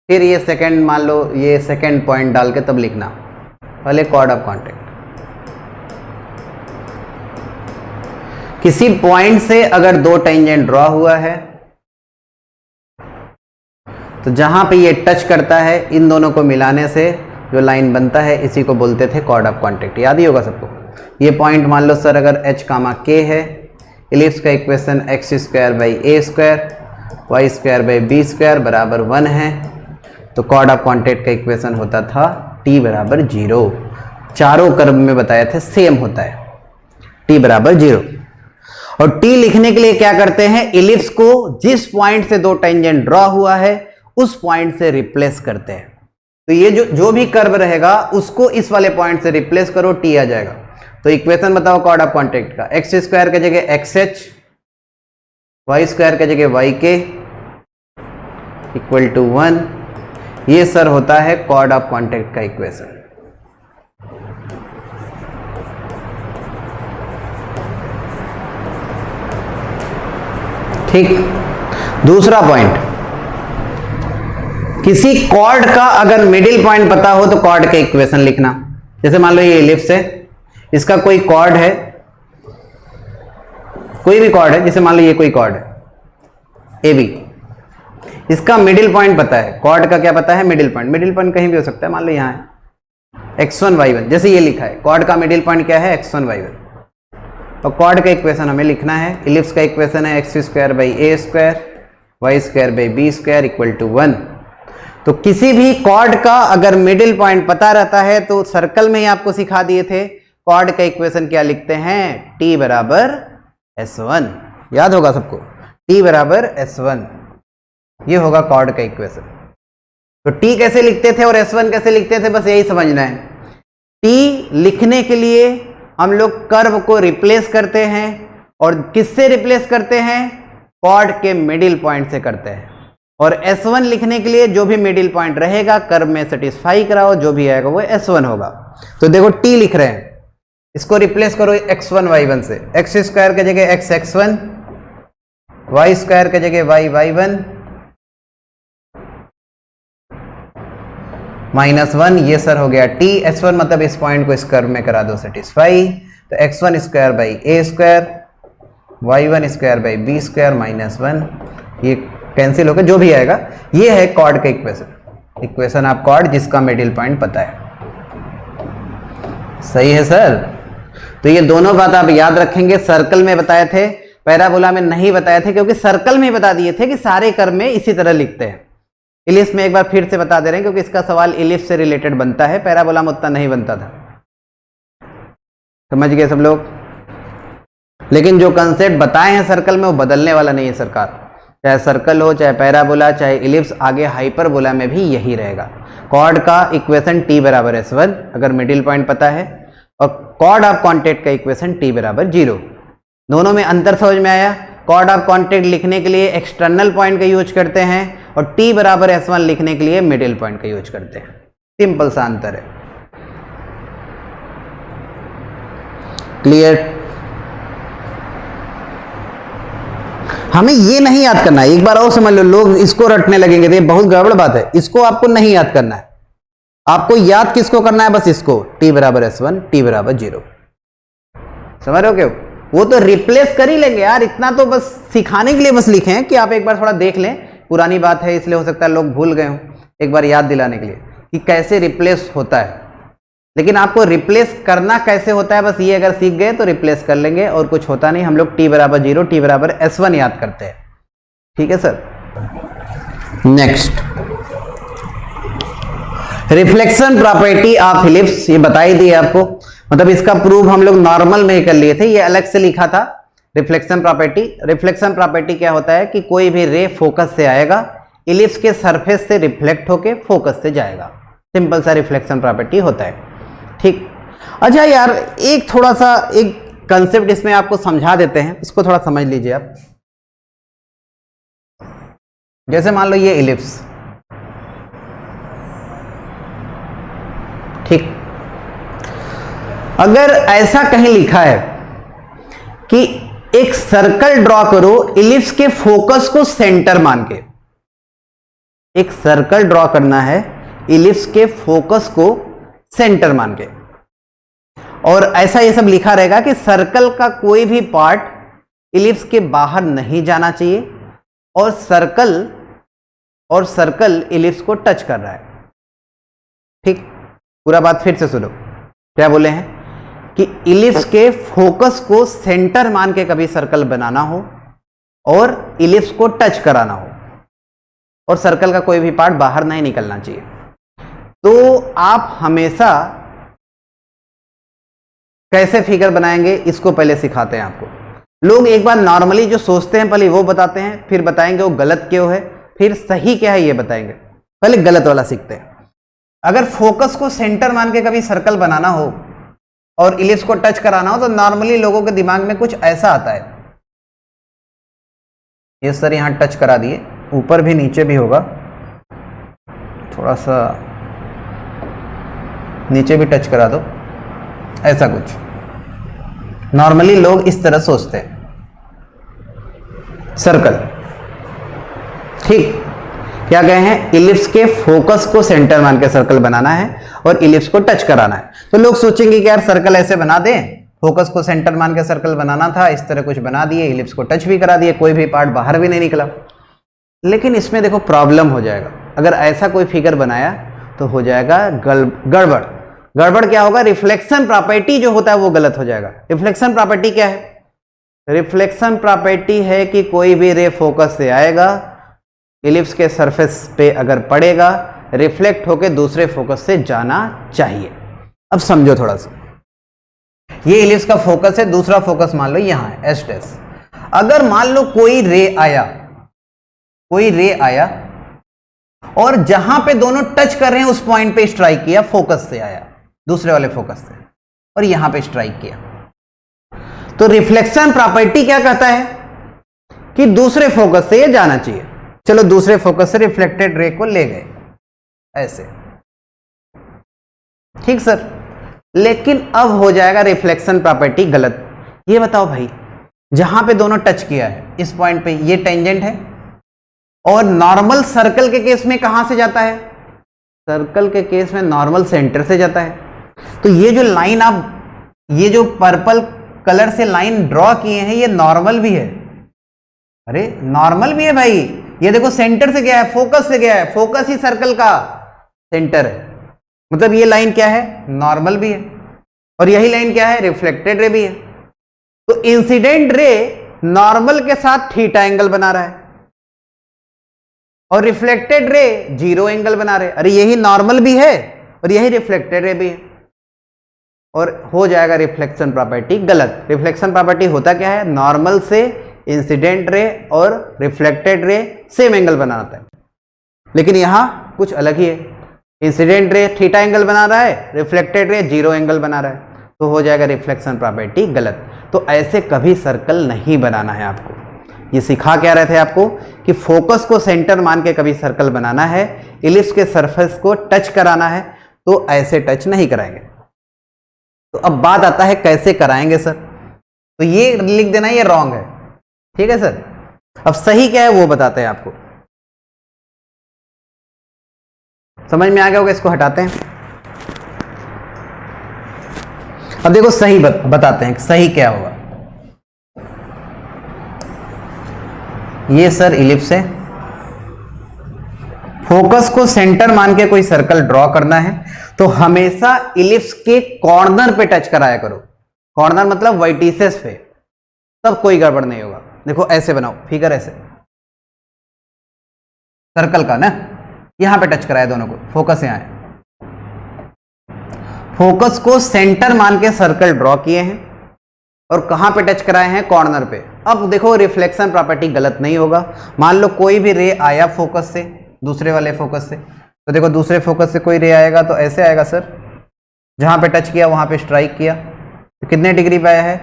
फिर ये सेकंड मान लो, ये सेकंड पॉइंट डाल के तब लिखना, पहले कॉर्ड ऑफ कॉन्टेक्ट। किसी पॉइंट से अगर दो टेंजेंट ड्रॉ हुआ है तो जहाँ पे ये टच करता है इन दोनों को मिलाने से जो लाइन बनता है इसी को बोलते थे कॉर्ड ऑफ कॉन्टैक्ट। याद ही होगा सबको। ये पॉइंट मान लो सर अगर h, k है, इलिप्स का equation x square by a square Y square by B square बराबर 1 है, तो कॉर्ड ऑफ कॉन्टैक्ट का इक्वेशन होता था t बराबर 0। चारों कर्व में बताया थे सेम होता है t बराबर 0। और t लिखने के लिए क्या करते हैं, इलिप्स को जिस पॉइंट से दो टेंजेंट ड्रॉ हुआ है उस पॉइंट से रिप्लेस करते हैं। तो ये जो भी कर्व रहेगा उसको इस वाले पॉइंट से रिप्लेस करो, t आ जाएगा। तो इक्वेशन बताओ कॉर्ड ऑफ कॉन्टैक्ट का, एक्स स्क्वायर के जगह xh, वाई स्क्वायर के जगह yk इक्वल टू 1। ये सर होता है कॉर्ड ऑफ कॉन्टैक्ट का इक्वेशन। ठीक। दूसरा पॉइंट, किसी कॉर्ड का अगर मिडिल पॉइंट पता हो तो कॉर्ड के इक्वेशन लिखना। जैसे मान लो ये इलिप्स है, इसका कोई कॉर्ड है, कोई भी कॉर्ड है, जैसे मान लो ये कोई कॉर्ड है AB, इसका मिडिल पॉइंट पता है। कॉर्ड का क्या पता है, मिडिल पॉइंट। मिडिल पॉइंट कहीं भी हो सकता है, मान लो यहां है x1 y1, जैसे ये लिखा है कॉर्ड का मिडिल पॉइंट क्या है, x1 y1। और कॉर्ड का इक्वेशन हमें लिखना है, इलिप्स का इक्वेशन है x square by a square Y square by B square equal to 1। तो किसी भी कॉर्ड का अगर मिडिल पॉइंट पता रहता है तो सर्कल में ही आपको सिखा दिए थे, कॉर्ड का इक्वेशन क्या लिखते हैं, t बराबर s1। याद होगा सबको, t बराबर s1, ये होगा कॉर्ड का इक्वेशन। तो t कैसे लिखते थे और s1 कैसे लिखते थे, बस यही समझना है। t लिखने के लिए हम लोग कर्व को रिप्लेस करते हैं, और किससे रिप्लेस करते हैं, कॉर्ड के मिडिल पॉइंट से करते हैं। और s1 लिखने के लिए जो भी मिडिल पॉइंट रहेगा कर्व में सेटिस्फाई कराओ, जो भी आएगा वो s1 होगा। तो देखो t लिख रहे हैं, इसको रिप्लेस करो x1 y1 से, x स्क्वायर के जगह x1, y स्क्वायर के जगह y1 -1, ये सर हो गया t। s1 मतलब इस पॉइंट को इस कर्व में करा दो सेटिस्फाई, तो x1 square by a square y1 square by b square -1, ये कैंसिल होकर जो भी आएगा, ये है कॉर्ड का इक्वेशन। इक्वेशन ऑफ कॉर्ड जिसका मिडिल पॉइंट पता है। सही है सर। तो ये दोनों बात आप याद रखेंगे। सर्कल में बताए थे, पैराबोला में नहीं बताए थे, क्योंकि सर्कल में बता दिए थे कि सारे कर्व में इसी तरह लिखते हैं। इलिप्स में एक बार फिर से बता दे रहे हैं क्योंकि इसका सवाल इलिप्स से रिलेटेड बनता है, पैराबोला में उतना नहीं बनता था। समझ गए सब लोग। लेकिन जो कंसेप्ट बताए हैं सर्कल में वो बदलने वाला नहीं है सरकार। चाहे सर्कल हो, चाहे पैराबोला, चाहे इलिप्स, आगे हाइपरबोला में भी यही रहेगा। कॉर्ड का इक्वेशन t बराबर s1 अगर मिडिल पॉइंट पता है, और कॉर्ड ऑफ कॉन्टैक्ट का इक्वेशन t बराबर 0। दोनों में अंतर समझ में आया। कॉर्ड ऑफ कॉन्टैक्ट लिखने के लिए एक्सटर्नल पॉइंट का यूज करते हैं, और t बराबर s1 लिखने के लिए मिडिल पॉइंट का यूज करते हैं। सिंपल सा अंतर है। क्लियर। हमें ये नहीं याद करना है, एक बार और समझ लो। लोग इसको रटने लगेंगे तो ये बहुत गड़बड़ बात है। इसको आपको नहीं याद करना है। आपको याद किसको करना है, बस इसको, t बराबर s1 t बराबर 0। समझ रहे हो क्या? वो तो रिप्लेस कर ही लेंगे यार, इतना तो बस सिखाने के लिए बस लिखे हैं कि आप एक बार थोड़ा देख लें। पुरानी बात है इसलिए हो सकता है लोग भूल गए हों, एक बार याद दिलाने के लिए कि कैसे रिप्लेस होता है। लेकिन आपको रिप्लेस करना कैसे होता है, बस ये अगर सीख गए तो रिप्लेस कर लेंगे, और कुछ होता नहीं। हम लोग t बराबर 0 t बराबर s1 याद करते हैं। ठीक है sir. Next, reflection property of ellipse, ये बताई दी है आपको। मतलब इसका प्रूफ हम लोग नॉर्मल में ही कर लिए थे, ये अलग से लिखा था रिफ्लेक्शन प्रॉपर्टी। रिफ्लेक्शन प्रॉपर्टी क्या होता है कि कोई भी रे फोकस से आएगा, इलिप्स के सरफेस से रिफ्लेक्ट होके फोकस से जाएगा। सिंपल सा रिफ्लेक्शन प्रॉपर्टी होता है। ठीक। अच्छा यार, एक थोड़ा सा एक कंसेप्ट इसमें आपको समझा देते हैं, इसको थोड़ा समझ लीजिए आप। जैसे मान लो ये इलिप्स, ठीक। अगर ऐसा कहीं लिखा है कि एक सर्कल ड्रॉ करो इलिप्स के फोकस को सेंटर मान के, एक सर्कल ड्रॉ करना है इलिप्स के फोकस को सेंटर मान के, और ऐसा ये सब लिखा रहेगा कि सर्कल का कोई भी पार्ट इलिप्स के बाहर नहीं जाना चाहिए, और सर्कल और सर्कल इलिप्स को टच कर रहा है। ठीक, पूरा बात फिर से सुनो। क्या बोले हैं कि इलिप्स के फोकस को सेंटर मान के कभी सर्कल बनाना हो और इलिप्स को टच कराना हो और सर्कल का कोई भी पार्ट बाहर नहीं निकलना चाहिए, तो आप हमेशा कैसे फिगर बनाएंगे इसको पहले सिखाते हैं आपको। लोग एक बार नॉर्मली जो सोचते हैं पहले वो बताते हैं, फिर बताएंगे वो गलत क्यों है, फिर सही क्या है ये बताएंगे। पहले गलत वाला सीखते हैं। अगर फोकस को सेंटर मान के कभी सर्कल बनाना हो और इलिप्स को टच कराना हो तो नॉर्मली लोगों के दिमाग में कुछ ऐसा आता है। ये सर यहां टच करा दिए, ऊपर भी नीचे भी होगा, थोड़ा सा नीचे भी टच करा दो, ऐसा कुछ नॉर्मली लोग इस तरह सोचते हैं। सर्कल, ठीक, क्या कहे हैं, इलिप्स के फोकस को सेंटर मान के सर्कल बनाना है और इलिप्स को टच कराना है। तो लोग सोचेंगे कि यार सर्कल ऐसे बना दें, फोकस को सेंटर मान के सर्कल बनाना था, इस तरह कुछ बना दिए, इलिप्स को टच भी करा दिए, कोई भी पार्ट बाहर भी नहीं निकला। लेकिन इसमें देखो प्रॉब्लम हो जाएगा। अगर ऐसा कोई फिगर बनाया तो हो जाएगा गड़बड़। गड़बड़ क्या होगा, रिफ्लेक्शन प्रॉपर्टी जो होता है वो गलत हो जाएगा। रिफ्लेक्शन प्रॉपर्टी क्या है, रिफ्लेक्शन प्रॉपर्टी है कि कोई भी रे फोकस से आएगा, इलिप्स के सरफेस पे अगर पड़ेगा, रिफ्लेक्ट होकर दूसरे फोकस से जाना चाहिए। अब समझो थोड़ा सा, ये इलिप्स का फोकस है, दूसरा फोकस मान लो यहां है एस डैश। अगर मान लो कोई रे आया और जहां पे दोनों टच कर रहे हैं उस पॉइंट पे स्ट्राइक किया, फोकस से आया, दूसरे वाले फोकस से, और यहां पे स्ट्राइक किया, तो रिफ्लेक्शन प्रॉपर्टी क्या कहता है कि दूसरे फोकस से ये जाना चाहिए। चलो दूसरे फोकस से रिफ्लेक्टेड रे को ले गए ऐसे, ठीक सर, लेकिन अब हो जाएगा रिफ्लेक्शन प्रॉपर्टी गलत। ये बताओ भाई, जहां पे दोनों टच किया है इस पॉइंट पे, ये टेंजेंट है और नॉर्मल सर्कल के केस में कहां से जाता है, सर्कल के केस में नॉर्मल सेंटर से जाता है। तो ये जो लाइन आप, ये जो पर्पल कलर से लाइन ड्रॉ किए हैं, ये नॉर्मल भी है। अरे नॉर्मल भी है भाई, ये देखो सेंटर से गया है, फोकस से गया है, फोकस ही सर्कल का सेंटर है, मतलब ये लाइन क्या है, नॉर्मल भी है, और यही लाइन क्या है, रिफ्लेक्टेड रे भी है। तो इंसिडेंट रे नॉर्मल के साथ थीटा एंगल बना रहा है और रिफ्लेक्टेड रे 0 एंगल बना रहे। अरे यही नॉर्मल भी है और यही रिफ्लेक्टेड रे भी है, और हो जाएगा रिफ्लेक्शन प्रॉपर्टी गलत। रिफ्लेक्शन प्रॉपर्टी होता क्या है, नॉर्मल से इंसिडेंट रे और रिफ्लेक्टेड रे सेम एंगल बनाता है, लेकिन यहां कुछ अलग ही है। इंसिडेंट रे थीटा एंगल बना रहा है, रिफ्लेक्टेड रे 0 एंगल बना रहा है, तो हो जाएगा रिफ्लेक्शन प्रॉपर्टी गलत। तो ऐसे कभी सर्कल नहीं बनाना है आपको। ये सिखा क्या रहे थे आपको कि फोकस को सेंटर मान के कभी सर्कल बनाना है, इलिप्स के सरफेस को टच कराना है, तो ऐसे टच नहीं कराएंगे। तो अब बात आता है कैसे कराएंगे सर, तो ये लिख देना ये रॉन्ग है, ठीक है सर। अब सही क्या है वो बताते हैं आपको, समझ में आ गया होगा, इसको हटाते हैं। अब देखो सही बताते हैं सही क्या होगा। ये सर इलिप्स है, फोकस को सेंटर मान के कोई सर्कल ड्रॉ करना है तो हमेशा इलिप्स के कॉर्नर पे टच कराया करो। कॉर्नर मतलब वर्टिसेस पे, तब कोई गड़बड़ नहीं होगा। देखो ऐसे बनाओ फिगर, ऐसे सर्कल का ना, यहां पे टच कराया दोनों को, फोकस यहां है, फोकस को सेंटर मान के सर्कल ड्रॉ किए हैं और कहां पे टच कराए हैं, कॉर्नर पे। अब देखो रिफ्लेक्शन प्रॉपर्टी गलत नहीं होगा। मान लो कोई भी रे आया फोकस से, दूसरे वाले फोकस से, तो देखो दूसरे फोकस से कोई रे आएगा तो ऐसे आएगा सर, जहां पे टच किया वहां पे स्ट्राइक किया, तो कितने डिग्री पे आया है,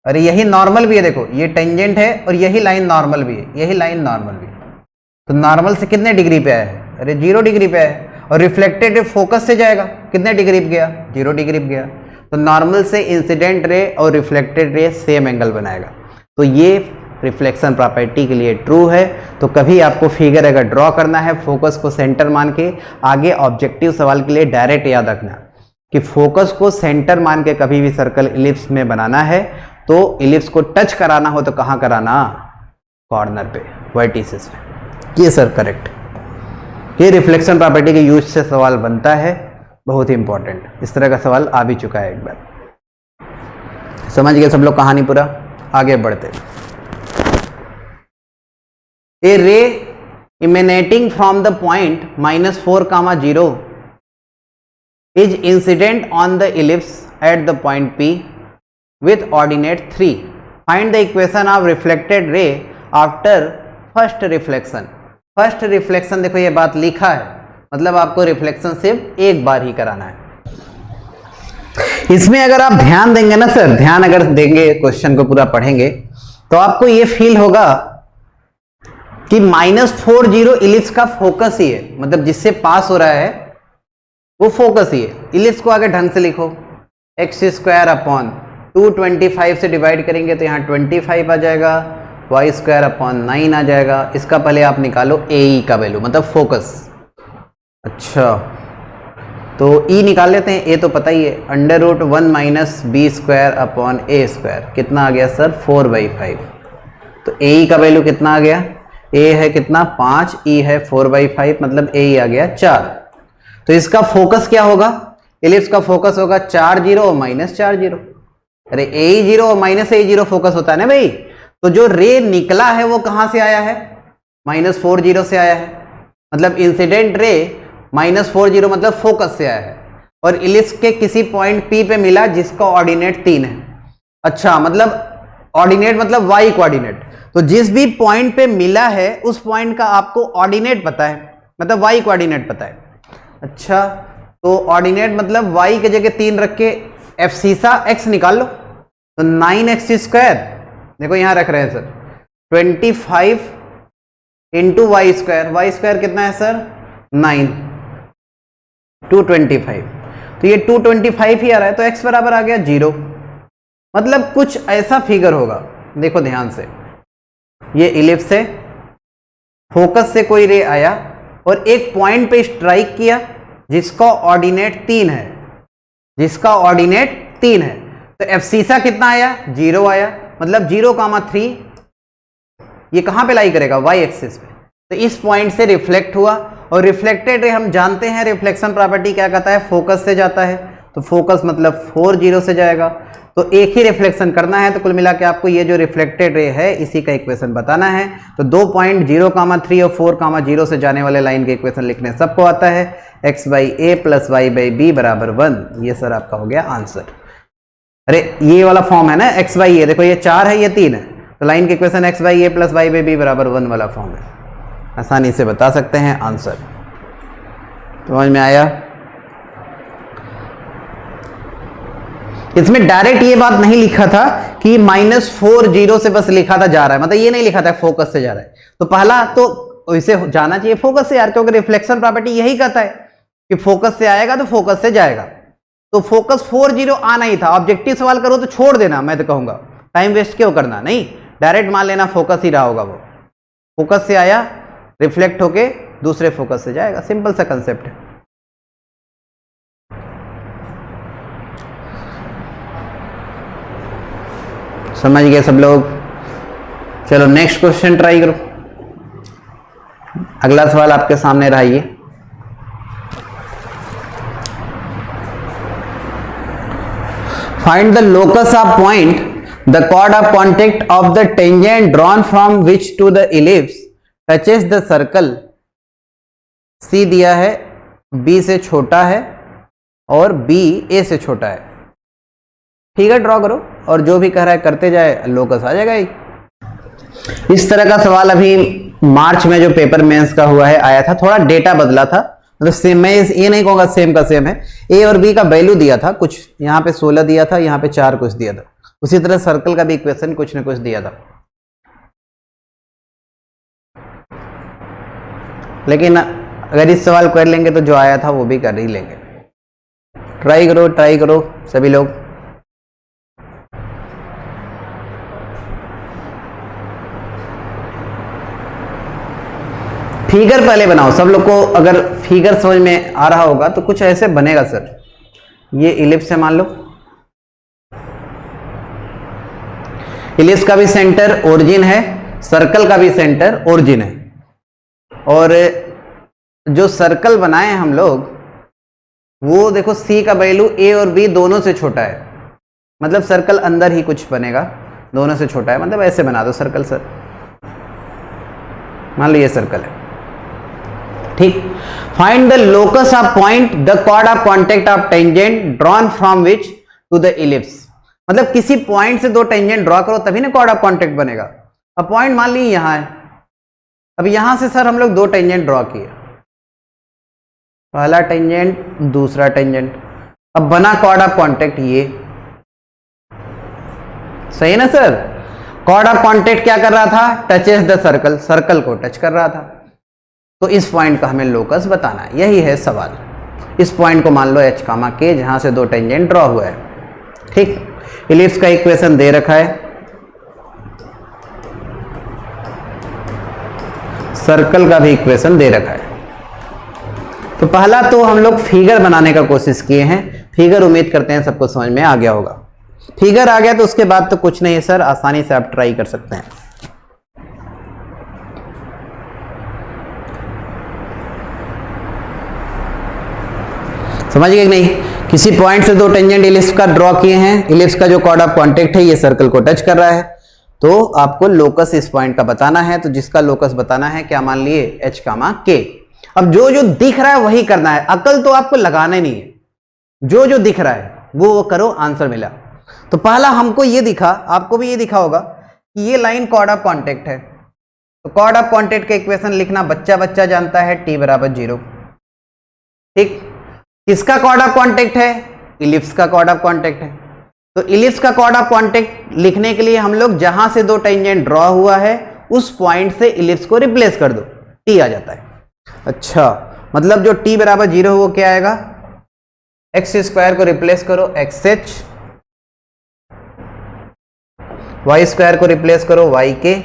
अरे यही नॉर्मल भी है, देखो ये टेंजेंट है और यही लाइन नॉर्मल भी है, यही लाइन नॉर्मल भी है, तो नॉर्मल से कितने डिग्री पे आया है, अरे 0 डिग्री पे आया है। और रिफ्लेक्टेड फोकस से जाएगा, कितने डिग्री पे गया, 0 डिग्री पे गया, तो नॉर्मल से इंसिडेंट रे और रिफ्लेक्टेड रे सेम एंगल बनाएगा। तो ये रिफ्लेक्शन प्रॉपर्टी के लिए ट्रू है। तो कभी आपको फिगर अगर ड्रॉ करना है फोकस को सेंटर मान के, आगे ऑब्जेक्टिव सवाल के लिए डायरेक्ट याद रखना कि फोकस को सेंटर मान के कभी भी सर्कल इलिप्स में बनाना है तो इलिप्स को टच कराना हो तो कहां कराना, कॉर्नर पे, वर्टिसेस पे। ये सर करेक्ट। ये रिफ्लेक्शन प्रॉपर्टी के यूज से सवाल बनता है, बहुत ही इंपॉर्टेंट। इस तरह का सवाल आ भी चुका है एक बार। समझ गए सब लोग कहानी पूरा? आगे बढ़ते। ए रे emanating from the point -4, 0 is incident on the ellipse at the point P with ordinate 3. Find the equation of reflected ray after first reflection. First reflection देखो ये बात लिखा है, मतलब आपको रिफ्लेक्शन सिर्फ एक बार ही कराना है। इसमें अगर आप ध्यान देंगे ना सर, ध्यान अगर देंगे, क्वेश्चन को पूरा पढ़ेंगे तो आपको ये फील होगा कि -40 इलिप्स का फोकस ही है, मतलब जिससे पास हो रहा है वो फोकस ही है। इलिप्स को आगे ढंग से लिखो, x² 225 से डिवाइड करेंगे तो यहाँ 25 आ जाएगा, y² 9 आ जाएगा। इसका पहले आप निकालो AE का वैल्यू, मतलब फोकस। अच्छा तो E निकाल लेते हैं, A तो पता ही है, √1 - b² a², कितना आ गया सर? 4/5। तो AE का वैल्यू कितना आ गया? A है कितना? 5, E है 4/5, मतलब AE आ गया 4। तो इसका फोकस क्या होगा? इलिप्स का फोकस होगा 4 0 और -4 0। अरे AE 0 और -AE 0 फोकस होता है ना भाई। तो जो रे निकला है वो कहां से आया है? -40 से आया है, मतलब इंसिडेंट रे -40 मतलब फोकस से आया है, और इलिप्स के किसी पॉइंट P पे मिला जिसका ऑर्डिनेट 3 है। अच्छा, मतलब ऑर्डिनेट मतलब y कोऑर्डिनेट। तो जिस भी पॉइंट पे मिला है उस पॉइंट का आपको ऑर्डिनेट पता है, मतलब y कोऑर्डिनेट पता है। अच्छा, तो ऑर्डिनेट मतलब y के जगह 3 रख के एफसीसा x निकाल लो, तो 9x², देखो यहां रख रहे हैं सर, 25 × y² कितना है सर? 9, 225। तो ये 225 ही आ रहा है, तो x बराबर आ गया 0। मतलब कुछ ऐसा फिगर होगा, देखो ध्यान से, ये इलिप्स है, फोकस से कोई रे आया और एक पॉइंट पे स्ट्राइक किया जिसका ऑर्डिनेट 3 है, जिसका ऑर्डिनेट 3 है। तो एफसीसा कितना आया? 0 आया, मतलब 0,3 ये कहां पे लाई करेगा? y एक्सिस पे। तो इस पॉइंट से रिफ्लेक्ट हुआ, और रिफ्लेक्टेड रे हम जानते हैं रिफ्लेक्शन प्रॉपर्टी क्या कहता है? फोकस से जाता है, तो फोकस मतलब 4 0 से जाएगा। तो एक ही रिफ्लेक्शन करना है, तो कुल मिला के आपको ये जो रिफ्लेक्टेड रे है इसी का इक्वेशन बताना है। तो 2 पॉइंट 0,3 और 4,0 से जाने वाले लाइन के इक्वेशन लिखने सबको आता है। x/a + y/b = 1। ये सर आपका हो गया आंसर। अरे ये वाला फॉर्म है ना x/a, देखो ये 4 है ये 3 है, तो लाइन के इक्वेशन x/a + y/b = 1 वाला फॉर्म है। आसानी से बता सकते हैं आंसर। समझ में आया? इसमें डायरेक्ट ये बात नहीं लिखा था कि -40 से बस लिखा था जा रहा है, मतलब ये नहीं लिखा था फोकस से जा रहा है। तो पहला तो इसे जाना चाहिए फोकस से यार, क्योंकि रिफ्लेक्शन प्रॉपर्टी यही कहता है कि फोकस से आएगा तो फोकस से जाएगा। तो फोकस 4 0 आना ही था। ऑब्जेक्टिव सवाल करो तो छोड़ देना, मैं तो कहूंगा टाइम वेस्ट क्यों करना, नहीं डायरेक्ट मान लेना फोकस ही रहा होगा। वो फोकस से आया, रिफ्लेक्ट होके दूसरे फोकस से जाएगा, सिंपल सा कंसेप्ट है। समझ गए सब लोग? चलो नेक्स्ट क्वेश्चन ट्राई करो। अगला सवाल आपके सामने रहा ये, find the locus of point the chord of contact of the tangent drawn from which to the ellipse touches the circle. C दिया है बी से छोटा है और बी ए से छोटा है। फिगर ड्रॉ करो और जो भी कह रहा है करते जाए, लोकस आ जाएगा ही। इस तरह का सवाल अभी मार्च में जो पेपर मेंस का हुआ है आया था, थोड़ा डेटा बदला था, मतलब सेम, मैं ये नहीं कहूंगा सेम का सेम है। ए और बी का वैल्यू दिया था, कुछ यहाँ पे 16 दिया था, यहाँ पे 4 कुछ दिया था। उसी तरह सर्कल का भी इक्वेशन कुछ न कुछ दिया था। लेकिन अगर इस सवाल कर लेंगे तो जो आया था वो भी कर ही लेंगे। ट्राई करो सभी लोग। फिगर पहले बनाओ सब लोग को। अगर फिगर समझ में आ रहा होगा तो कुछ ऐसे बनेगा सर। ये इलिप्स है मान लो, इलिप्स का भी सेंटर ओरिजिन है, सर्कल का भी सेंटर ओरिजिन है, और जो सर्कल बनाए हम लोग, वो देखो सी का वैल्यू ए और बी दोनों से छोटा है, मतलब सर्कल अंदर ही कुछ बनेगा, दोनों से छोटा है, मतलब ऐसे बना दो सर्कल सर, मान लो ये सर्कल है, ठीक। Find the locus of point the chord of contact of tangent drawn from which to the ellipse, मतलब किसी पॉइंट से दो टेंजेंट ड्रॉ करो तभी ना कॉर्ड ऑफ कॉन्टेक्ट बनेगा। अब पॉइंट मान ली यहां है, अब यहां से सर हम लोग दो टेंजेंट ड्रॉ किए, पहला टेंजेंट दूसरा टेंजेंट, अब बना कॉर्ड ऑफ कॉन्टेक्ट ये, सही है ना सर। कॉर्ड ऑफ कॉन्टेक्ट क्या कर रहा था, टचेस द सर्कल, सर्कल को टच कर रहा था, तो इस पॉइंट का हमें लोकस बताना है, यही है सवाल। इस पॉइंट को मान लो h, k जहां से दो टेंजेंट ड्रॉ हुआ है, ठीक। इलिप्स का इक्वेशन दे रखा है, सर्कल का भी इक्वेशन दे रखा है। तो पहला तो हम लोग फिगर बनाने का कोशिश किए हैं, फिगर उम्मीद करते हैं सबको समझ में आ गया होगा। फिगर आ गया तो उसके बाद तो कुछ नहीं है सर, आसानी से आप ट्राई कर सकते हैं। समझ गए कि नहीं, किसी पॉइंट से दो टेंजेंट इलिप्स का ड्रॉ किए हैं, इलिप्स का जो कॉर्ड ऑफ कॉन्टेक्ट है ये सर्कल को टच कर रहा है, तो आपको लोकस इस पॉइंट का बताना है। तो जिसका लोकस बताना है क्या मान लिए, h, k। अब जो जो दिख रहा है वही करना है, अकल तो आपको लगाना ही नहीं है, जो जो दिख रहा है वो करो, आंसर मिला। तो पहला हमको ये दिखा, आपको भी ये दिखा होगा कि ये लाइन कॉर्ड ऑफ कॉन्टेक्ट है, तो कॉर्ड ऑफ कॉन्टेक्ट का इक्वेशन लिखना बच्चा बच्चा जानता है, t बराबर 0, ठीक। किसका कॉर्ड ऑफ कॉन्टेक्ट है, इलिप्स का कॉर्ड ऑफ कॉन्टेक्ट है, तो इलिप्स का कॉर्ड ऑफ कॉन्टेक्ट लिखने के लिए हम लोग जहां से दो टेंजेंट ड्रॉ हुआ है उस पॉइंट से इलिप्स को रिप्लेस कर दो, t आ जाता है। अच्छा, मतलब जो t बराबर 0 वो क्या आएगा, एक्स स्क्वायर को रिप्लेस करो xh, वाई स्क्वायर को रिप्लेस करो yk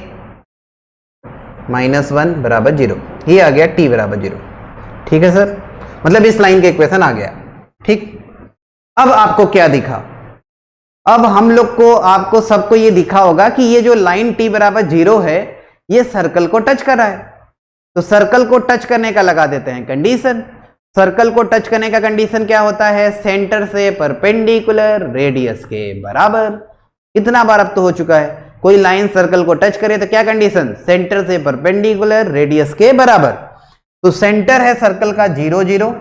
-1 बराबर 0, ये आ गया t बराबर 0, ठीक है सर। मतलब इस लाइन का इक्वेशन आ गया, ठीक। अब आपको क्या दिखा, अब हम लोग को, आपको सबको ये दिखा होगा कि ये जो लाइन t बराबर 0 है ये सर्कल को टच कर रहा है, तो सर्कल को टच करने का लगा देते हैं कंडीशन। सर्कल को टच करने का कंडीशन क्या होता है, सेंटर से परपेंडिकुलर रेडियस के बराबर। कितना बार अब तो हो चुका है, कोई लाइन सर्कल को टच करे तो क्या कंडीशन, सेंटर से परपेंडिकुलर रेडियस के बराबर। तो सेंटर है सर्कल का 0 0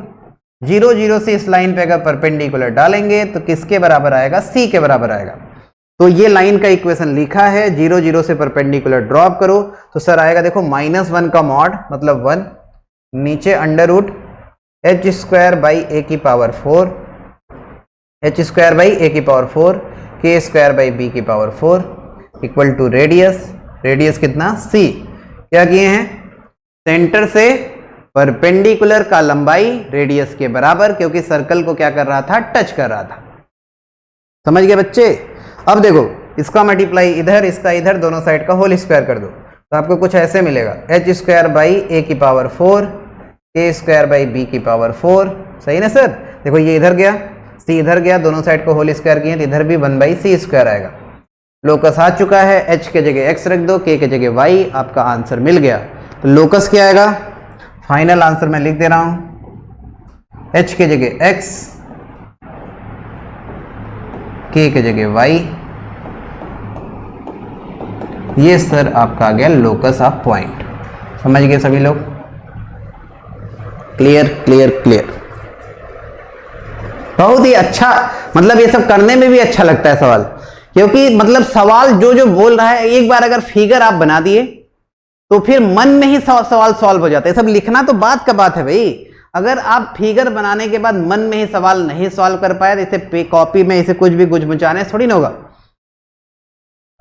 0 0 से इस लाइन पे अगर परपेंडिकुलर डालेंगे तो किसके बराबर आएगा, c के बराबर आएगा। तो ये लाइन का इक्वेशन लिखा है, 0 0 से परपेंडिकुलर ड्रॉप करो तो सर आएगा देखो -1 का मॉड मतलब 1, नीचे under root h square by a की power 4, h square by a की power 4, k square by b की power 4 equal to radius, radius कितना c। क्या किए हैं, सेंटर से परपेंडिकुलर का लंबाई रेडियस के बराबर, क्योंकि सर्कल को क्या कर रहा था, टच कर रहा था। समझ गए बच्चे। अब देखो इसका मल्टीप्लाई इधर, इसका इधर, दोनों साइड का होल स्क्वायर कर दो तो आपको कुछ ऐसे मिलेगा, h स्क्वायर बाई a की power 4, k square by b की पावर 4, सही ना सर। देखो ये इधर गया, c इधर गया, दोनों साइड को होल स्क्वायर किए तो इधर भी 1/c स्क्वायर आएगा। लोकस आ चुका है, h के जगह x रख दो, k के जगह y, आपका आंसर मिल गया। तो लोकस क्या आएगा, फाइनल आंसर मैं लिख दे रहा हूं, h के जगह x, k के जगह y, ये सर आपका आ गया लोकस ऑफ पॉइंट। समझ गए सभी लोग, क्लियर क्लियर क्लियर। बहुत ही अच्छा, मतलब ये सब करने में भी अच्छा लगता है सवाल, क्योंकि मतलब सवाल जो जो बोल रहा है, एक बार अगर फिगर आप बना दिए तो फिर मन में ही सवाल सॉल्व हो जाता है। सब लिखना तो बात का बात है भाई, अगर आप फिगर बनाने के बाद मन में ही सवाल नहीं सॉल्व कर पाए तो इसे कॉपी में इसे कुछ भी गुजमुचाने थोड़ी ना होगा।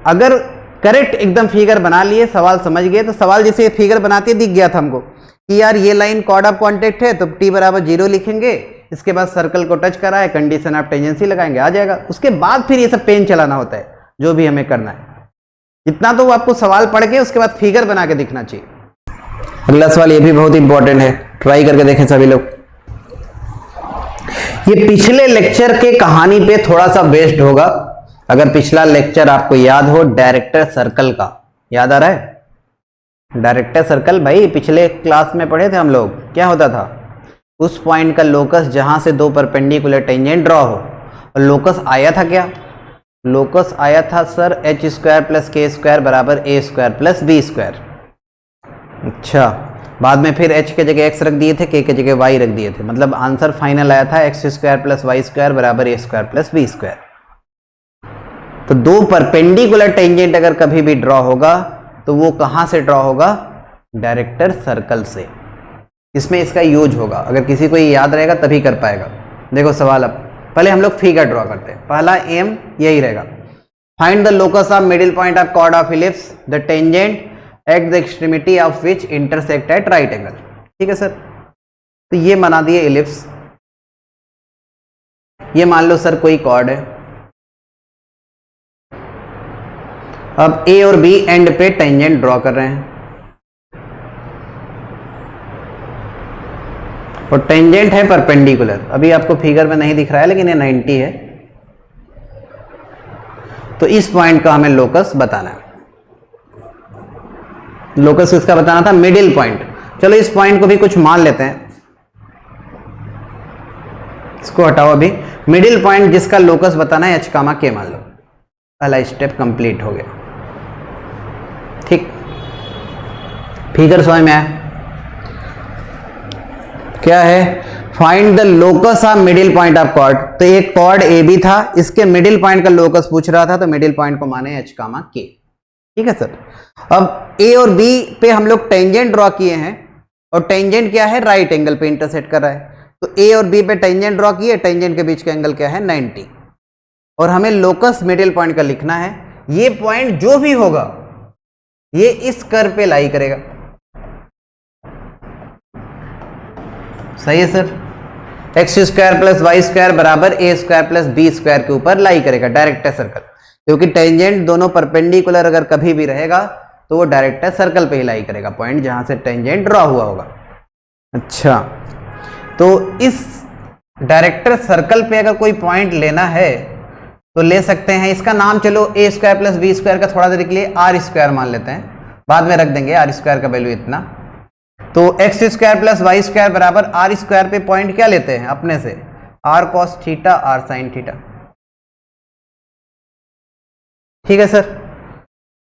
अगर करेक्ट एकदम फिगर बना लिए, सवाल समझ गए, तो सवाल जैसे फिगर बनाते दिख गया था हमको कि यार ये लाइन कॉर्ड ऑफ कॉन्टेक्ट है तो t बराबर 0 लिखेंगे, इसके बाद सर्कल को टच करा है, कंडीशन ऑफ टेंजेंसी लगाएंगे, आ जाएगा। उसके बाद फिर ये सब पेन चलाना होता है, जो भी हमें करना है। इतना तो आपको सवाल पढ़ के उसके बाद फिगर बना के दिखना चाहिए। अगला सवाल ये भी बहुत इंपॉर्टेंट है, ट्राई करके देखें सभी लोग। ये पिछले लेक्चर के कहानी पे थोड़ा सा बेस्ड होगा। अगर पिछला लेक्चर आपको याद हो, डायरेक्टर सर्कल का, याद आ रहा है? डायरेक्टर सर्कल भाई पिछले क्लास में पढ़े थे हम लोग, क्या होता था, उस पॉइंट का लोकस जहां से दो परपेंडिकुलर टेंजेंट ड्रॉ हो, और लोकस आया था क्या, लोकस आया था sir H square plus k square बराबर A square plus B square. अच्छा, बाद में फिर h के जगह x रख दिए थे, k के जगह y रख दिए थे, मतलब आंसर फाइनल आया था X square plus Y square बराबर A square plus B square. तो दो परपेंडिकुलर टेंजेंट अगर कभी भी ड्रॉ होगा तो वो कहां से ड्रॉ होगा, डायरेक्टर सर्कल से। इसमें इसका यूज होगा, अगर किसी को ये याद रहेगा तभी कर पाएगा। देखो सवाल, अब पहले हम लोग फिगर ड्रॉ करते हैं। पहला एम यही रहेगा, find the locus of middle point of chord of ellipse the tangent at the extremity of which intersect at right angle. ठीक है सर, तो ये बना दिए इलिप्स, ये मान लो सर कोई कॉर्ड है। अब ए और बी एंड पे टेंजेंट ड्रॉ कर रहे हैं, और टेंजेंट है परपेंडिकुलर। अभी आपको फिगर में नहीं दिख रहा है लेकिन ये 90 है, तो इस पॉइंट का हमें लोकस बताना है। लोकस किसका बताना था, मिडिल पॉइंट। चलो इस पॉइंट को भी कुछ मान लेते हैं, इसको हटाओ। अभी मिडिल पॉइंट जिसका लोकस बताना है एच कामा के मान लो, पहला स्टेप कंप्लीट हो गया। ठीक, फिगर समझ में आया, क्या है, find the locus of middle point of chord. तो एक कॉर्ड ए बी था, इसके मिडिल पॉइंट का लोकस पूछ रहा था, तो मिडिल पॉइंट को माने एच कामा के। ठीक है सर, अब ए और बी पे हम लोग टेंजेंट ड्रॉ किए हैं, और टेंजेंट क्या है, राइट एंगल पे इंटरसेक्ट कर रहा है। तो ए और बी पे टेंजेंट ड्रॉ किए, टेंजेंट के बीच का एंगल क्या है, 90, और हमें लोकस मिडिल पॉइंट का लिखना है। ये पॉइंट जो भी होगा ये इस कर्व पे लाई करेगा। सही है sir, X square plus Y square बराबर A square plus B square के ऊपर लाई करेगा, डायरेक्टर सर्कल। क्योंकि टेंजेंट दोनों परपेंडिकुलर अगर कभी भी रहेगा तो वो डायरेक्टर सर्कल पे ही लाई करेगा, पॉइंट जहां से टेंजेंट ड्रॉ हुआ होगा। अच्छा, तो इस डायरेक्टर सर्कल पे अगर कोई पॉइंट लेना है तो ले सकते हैं। इसका नाम चलो ए स्क्वायर प्लस बी स्क्वायर का थोड़ा देर के लिए आर स्क्वायर मान लेते हैं, बाद में रख देंगे आर स्क्वायर का वैल्यू इतना। तो X square plus Y square बराबर आर स्क्वायर पे पॉइंट क्या लेते हैं अपने से, R cos theta R sine theta. ठीक है सर,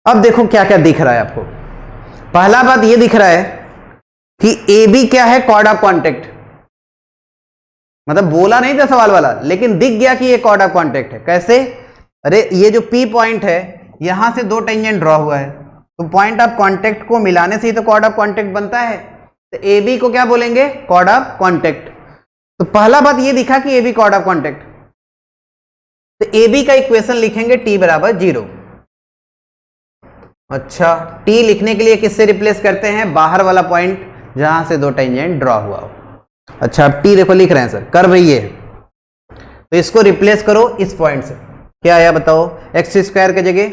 अब देखो क्या क्या दिख रहा है आपको। पहला बात ये दिख रहा है कि ए बी क्या है, कॉर्ड ऑफ कॉन्टेक्ट। मतलब बोला नहीं था सवाल वाला, लेकिन दिख गया कि ये कॉर्ड ऑफ कॉन्टेक्ट है। कैसे, अरे ये जो पी पॉइंट है यहां से दो टेंजेंट ड्रॉ हुआ है, तो पॉइंट ऑफ कॉन्टेक्ट को मिलाने से ही तो कॉर्ड ऑफ कॉन्टेक्ट बनता है। तो ए बी को क्या बोलेंगे, कॉर्ड ऑफ कॉन्टेक्ट। तो पहला बात ये दिखा कि A B chord of contact, तो ए बी का इक्वेशन लिखेंगे टी बराबर 0। अच्छा, टी लिखने के लिए किससे रिप्लेस करते हैं, बाहर वाला पॉइंट जहां से दो टेंजेंट ड्रॉ हुआ हो। अच्छा, अब टी देखो लिख रहे हैं सर, कर्व ये है, तो इसको रिप्लेस करो इस पॉइंट से। क्या आया बताओ, एक्स स्क्वायर के जगह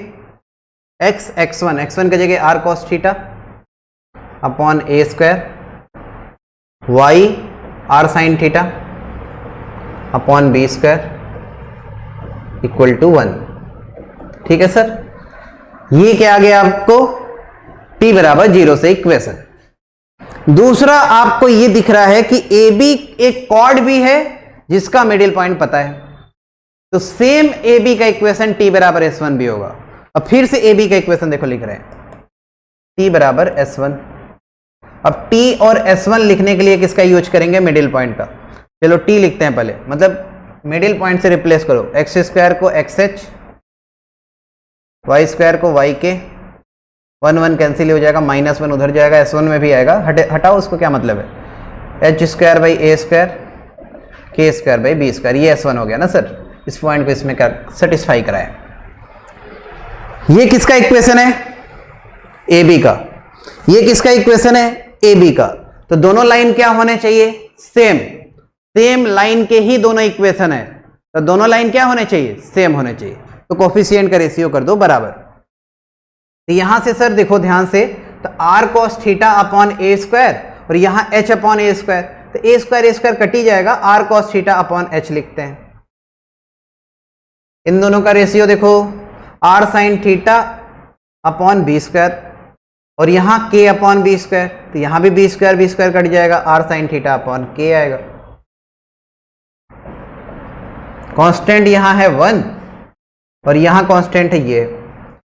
एक्स, एक्स वन के जगह R cos theta upon A square, Y R sine theta upon B square equal to 1। ठीक है सर, ये क्या आ गया आपको, टी बराबर 0 से इक्वेशन। दूसरा आपको ये दिख रहा है कि ए बी एक कॉर्ड भी है जिसका मिडिल पॉइंट पता है, तो सेम ए बी का इक्वेशन टी बराबर S1 भी होगा। अब फिर से ए बी का इक्वेशन देखो लिख रहे हैं, टी बराबर S1। अब टी और S1 लिखने के लिए किसका यूज करेंगे, मिडिल पॉइंट का। चलो टी लिखते हैं पहले, मतलब मिडिल पॉइंट से रिप्लेस करो, एक्स स्क्वायर को एक्स एच, वाई स्क्वायर को वाई के, 1 1 कैंसिल हो जाएगा, -1 उधर जाएगा, S1 में भी आएगा, हटाओ उसको, क्या मतलब है, H square by a square k square by B square, ये S1 हो गया ना सर। इस पॉइंट को इसमें क्या सेटिस्फाई कराए। ये किसका इक्वेशन है, ए बी का। ये किसका इक्वेशन है, ए बी का। तो दोनों लाइन क्या होने चाहिए, सेम लाइन के ही दोनों इक्वेशन है, तो दोनों लाइन क्या होने चाहिए, सेम होने चाहिए। तो कोफिशिएंट का रेशियो कर दो बराबर। तो यहां से सर देखो ध्यान से, तो आर कॉस थीटा अपॉन ए स्क्वायर, और यहां एच अपॉन ए स्क्वायर, तो ए स्क्वायर कट ही जाएगा, R cos theta upon H लिखते हैं। इन दोनों का रेशियो देखो, R sine theta upon B square, और यहाँ k अपॉन बी स्क्वायर, तो यहाँ भी बी स्क्वायर कट जाएगा, R sine theta upon K आएगा। कांस्टेंट यहाँ है 1 और यहाँ कांस्टेंट है ये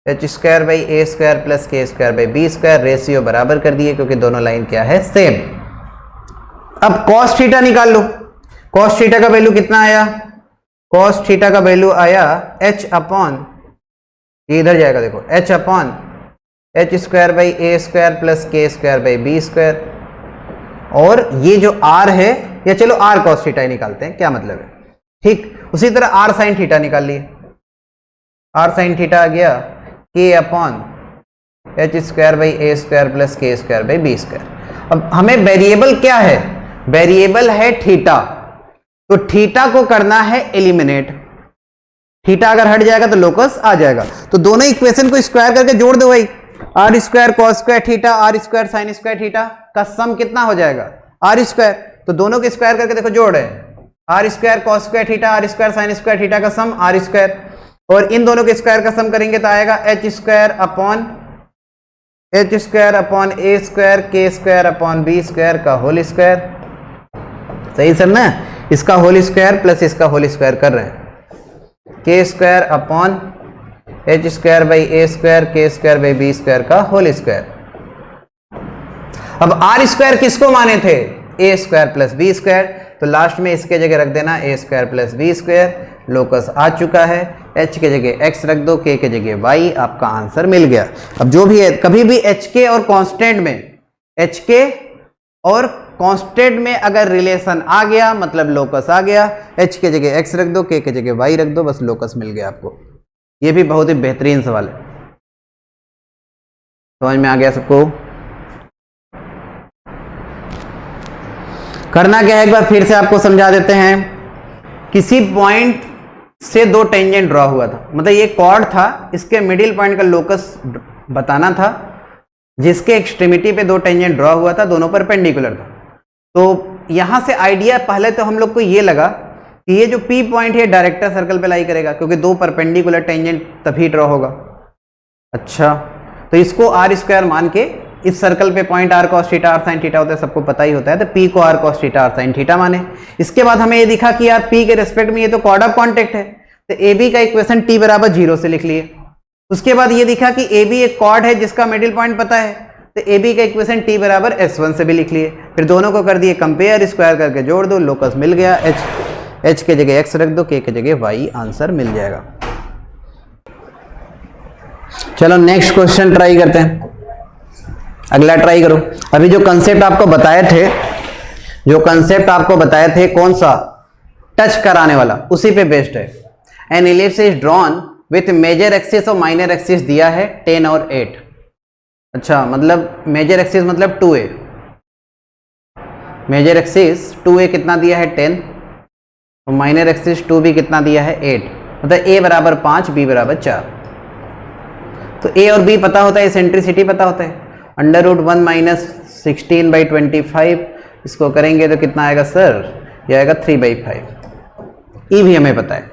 h square by a square plus k square by B square. Ratio बराबर कर दिए क्योंकि दोनों लाइन क्या है, सेम। अब कॉस थीटा निकाल लो। कॉस थीटा का वैल्यू कितना आया, कॉस थीटा का वैल्यू आया एच अपॉन, ये इधर जाएगा देखो, H upon h square by a square plus k square by B square. और ये जो आर है, या चलो आर कॉस थीटा ही निकालते हैं, क्या मतलब है, ठीक। उसी तरह आर साइन थीटा निकाल लिए, आर साइन थीटा आ गया के upon h square by a square plus k square by B square. अब हमें वेरिएबल क्या है, वेरिएबल है थीटा, तो थीटा को करना है एलिमिनेट। थीटा अगर हट जाएगा तो लोकस आ जाएगा। तो दोनों इक्वेशन को स्क्वायर करके जोड़ दो भाई, R square cos square theta, R square sine square theta का सम कितना हो जाएगा, आर स्क्वायर। तो दोनों के स्क्वायर करके देखो जोड़ है, R square cos square theta, R square sine square theta का सम आर स्क्वायर, और इन दोनों के स्क्वायर का सम करेंगे तो आएगा एच स्क्वायर अपॉन ए square k square upon B square का होल स्क्वायर। सही सर ना, इसका होल स्क्वायर प्लस इसका होल स्क्वायर कर रहे हैं, k square upon h square by a square k square by B square का होल स्क्वायर। अब आर स्क्वायर किसको माने थे, a square plus B square, तो लास्ट में इसके जगह रख देना a square plus B square. Locus आ चुका है, एच के जगह एक्स रख दो, के जगह वाई, आपका आंसर मिल गया। अब जो भी है, कभी भी एच के और कांस्टेंट में, एच के और कांस्टेंट में अगर रिलेशन आ गया मतलब लोकस आ गया। एच के जगह एक्स रख दो, के जगह वाई रख दो, बस लोकस मिल गया आपको। ये भी बहुत ही बेहतरीन सवाल है, समझ में आ गया सबको। करना क्या है, एक बार फिर से आपको समझा देते हैं। किसी पॉइंट से दो टेंजेंट ड्रॉ हुआ था, मतलब ये कॉर्ड था, इसके मिडिल पॉइंट का लोकस बताना था, जिसके एक्सट्रीमिटी पे दो टेंजेंट ड्रॉ हुआ था, दोनों परपेंडिकुलर था। तो यहां से आइडिया पहले तो हम लोग को ये लगा कि ये जो P पॉइंट है डायरेक्टर सर्कल पे लाई करेगा, क्योंकि दो परपेंडिकुलर टेंजेंट तभी ड्रॉ होगा। अच्छा, तो इसको आर स्क्वायर मान के, इस सर्कल पे point R cos theta R sine theta होता है, सबको पता ही होता है, तो P को R cos theta R sine theta माने। इसके बाद हमें ये दिखा कि यार P के रेस्पेक्ट में ये तो कॉर्ड ऑफ कॉन्टेक्ट है, तो AB का इक्वेशन T बराबर 0 से लिख लिए। उसके बाद ये दिखा कि AB एक कॉर्ड है जिसका मिडिल पॉइंट पता है, तो AB का इक्वेशन T बराबर S1 से भी लिख लिए। फिर दोनों को कर दिए कंपेयर, स्क्वायर करके जोड़ दो, लोकस मिल गया। H के जगह x रख दो, K के जगह y, आंसर मिल जाएगा। चलो नेक्स्ट क्वेश्चन ट्राई करते हैं, अगला ट्राई करो। अभी जो कंसेप्ट आपको बताए थे, कौन सा, टच कराने वाला, उसी पे बेस्ड है। An ellipse is drawn with major axis और माइनर एक्सिस दिया है 10 और 8। अच्छा, मतलब मेजर एक्सिस मतलब 2a, मेजर एक्सिस 2a कितना दिया है 10, और माइनर एक्सिस 2b कितना दिया है 8, मतलब a बराबर 5 b बराबर 4। तो a और b पता होता है, एसेंट्रिसिटी पता होता है, अंडर रूट 1 माइनस 16/25, इसको करेंगे तो कितना आएगा सर, ये आएगा 3/5। ई भी हमें पता है।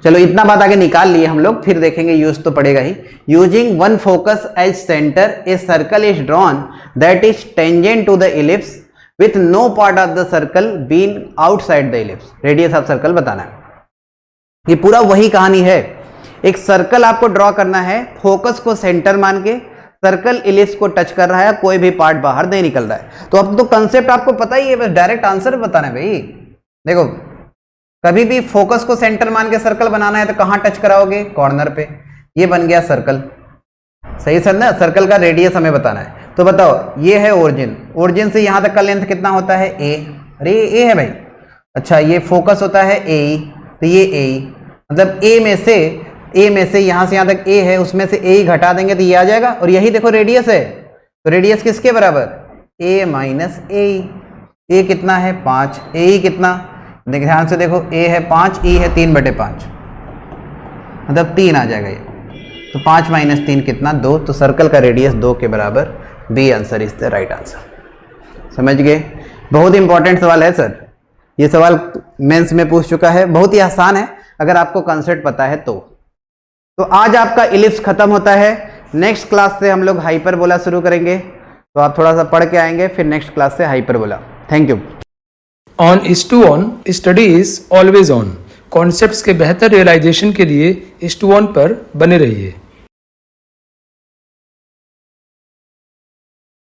चलो इतना बात आगे निकाल लिए हम लोग, फिर देखेंगे यूज तो पड़ेगा ही। Using one focus as centre, a circle is drawn that is tangent to the ellipse with no part of the circle been outside the ellipse. Radius of circle बताना है। ये पूरा वही कहानी है, एक सर्कल आपको ड्रॉ करना है, फोकस को सेंटर मान के, सर्कल इलिप्स को टच कर रहा है, कोई भी पार्ट बाहर नहीं निकल रहा है। तो अब तो कंसेप्ट आपको पता ही है, बस डायरेक्ट आंसर बताना है भाई। देखो, कभी भी फोकस को सेंटर मान के सर्कल बनाना है तो कहां टच कराओगे, कॉर्नर पे। ये बन गया सर्कल, सही सर ना। सर्कल का रेडियस हमें बताना है, तो बताओ, ये है ओरिजिन, ओरिजिन से यहां तक का लेंथ कितना होता है a, अरे a है भाई। अच्छा, ये फोकस होता है a, तो ये a, मतलब a में से यहां से यहां तक a है, उसमें से a ही घटा देंगे तो ये आ जाएगा। और यही देखो रेडियस है, तो रेडियस किसके बराबर, a माइनस a कितना है 5, a कितना, देखिए ध्यान से देखो, a है 5, e है 3/5, मतलब 3 आ जाएगा ये। तो 5 माइनस 3 कितना, 2। तो सर्कल का रेडियस 2 के बराबर, B answer is the right answer. समझ गए, बहुत इंपॉर्टेंट सवाल है सर। ये सवाल मेंस में पूछ चुका है, बहुत ही आसान है अगर आपको कंसेप्ट पता है तो आज आपका इलिप्स खत्म होता है। नेक्स्ट क्लास से हम लोग हाइपरबोला शुरू करेंगे, तो आप थोड़ा सा पढ़ के आएंगे, फिर नेक्स्ट क्लास से hyperbola. Thank you. On is to on, study is always on. Concepts के बेहतर रियलाइजेशन के लिए इज टू ऑन पर बने रहिए।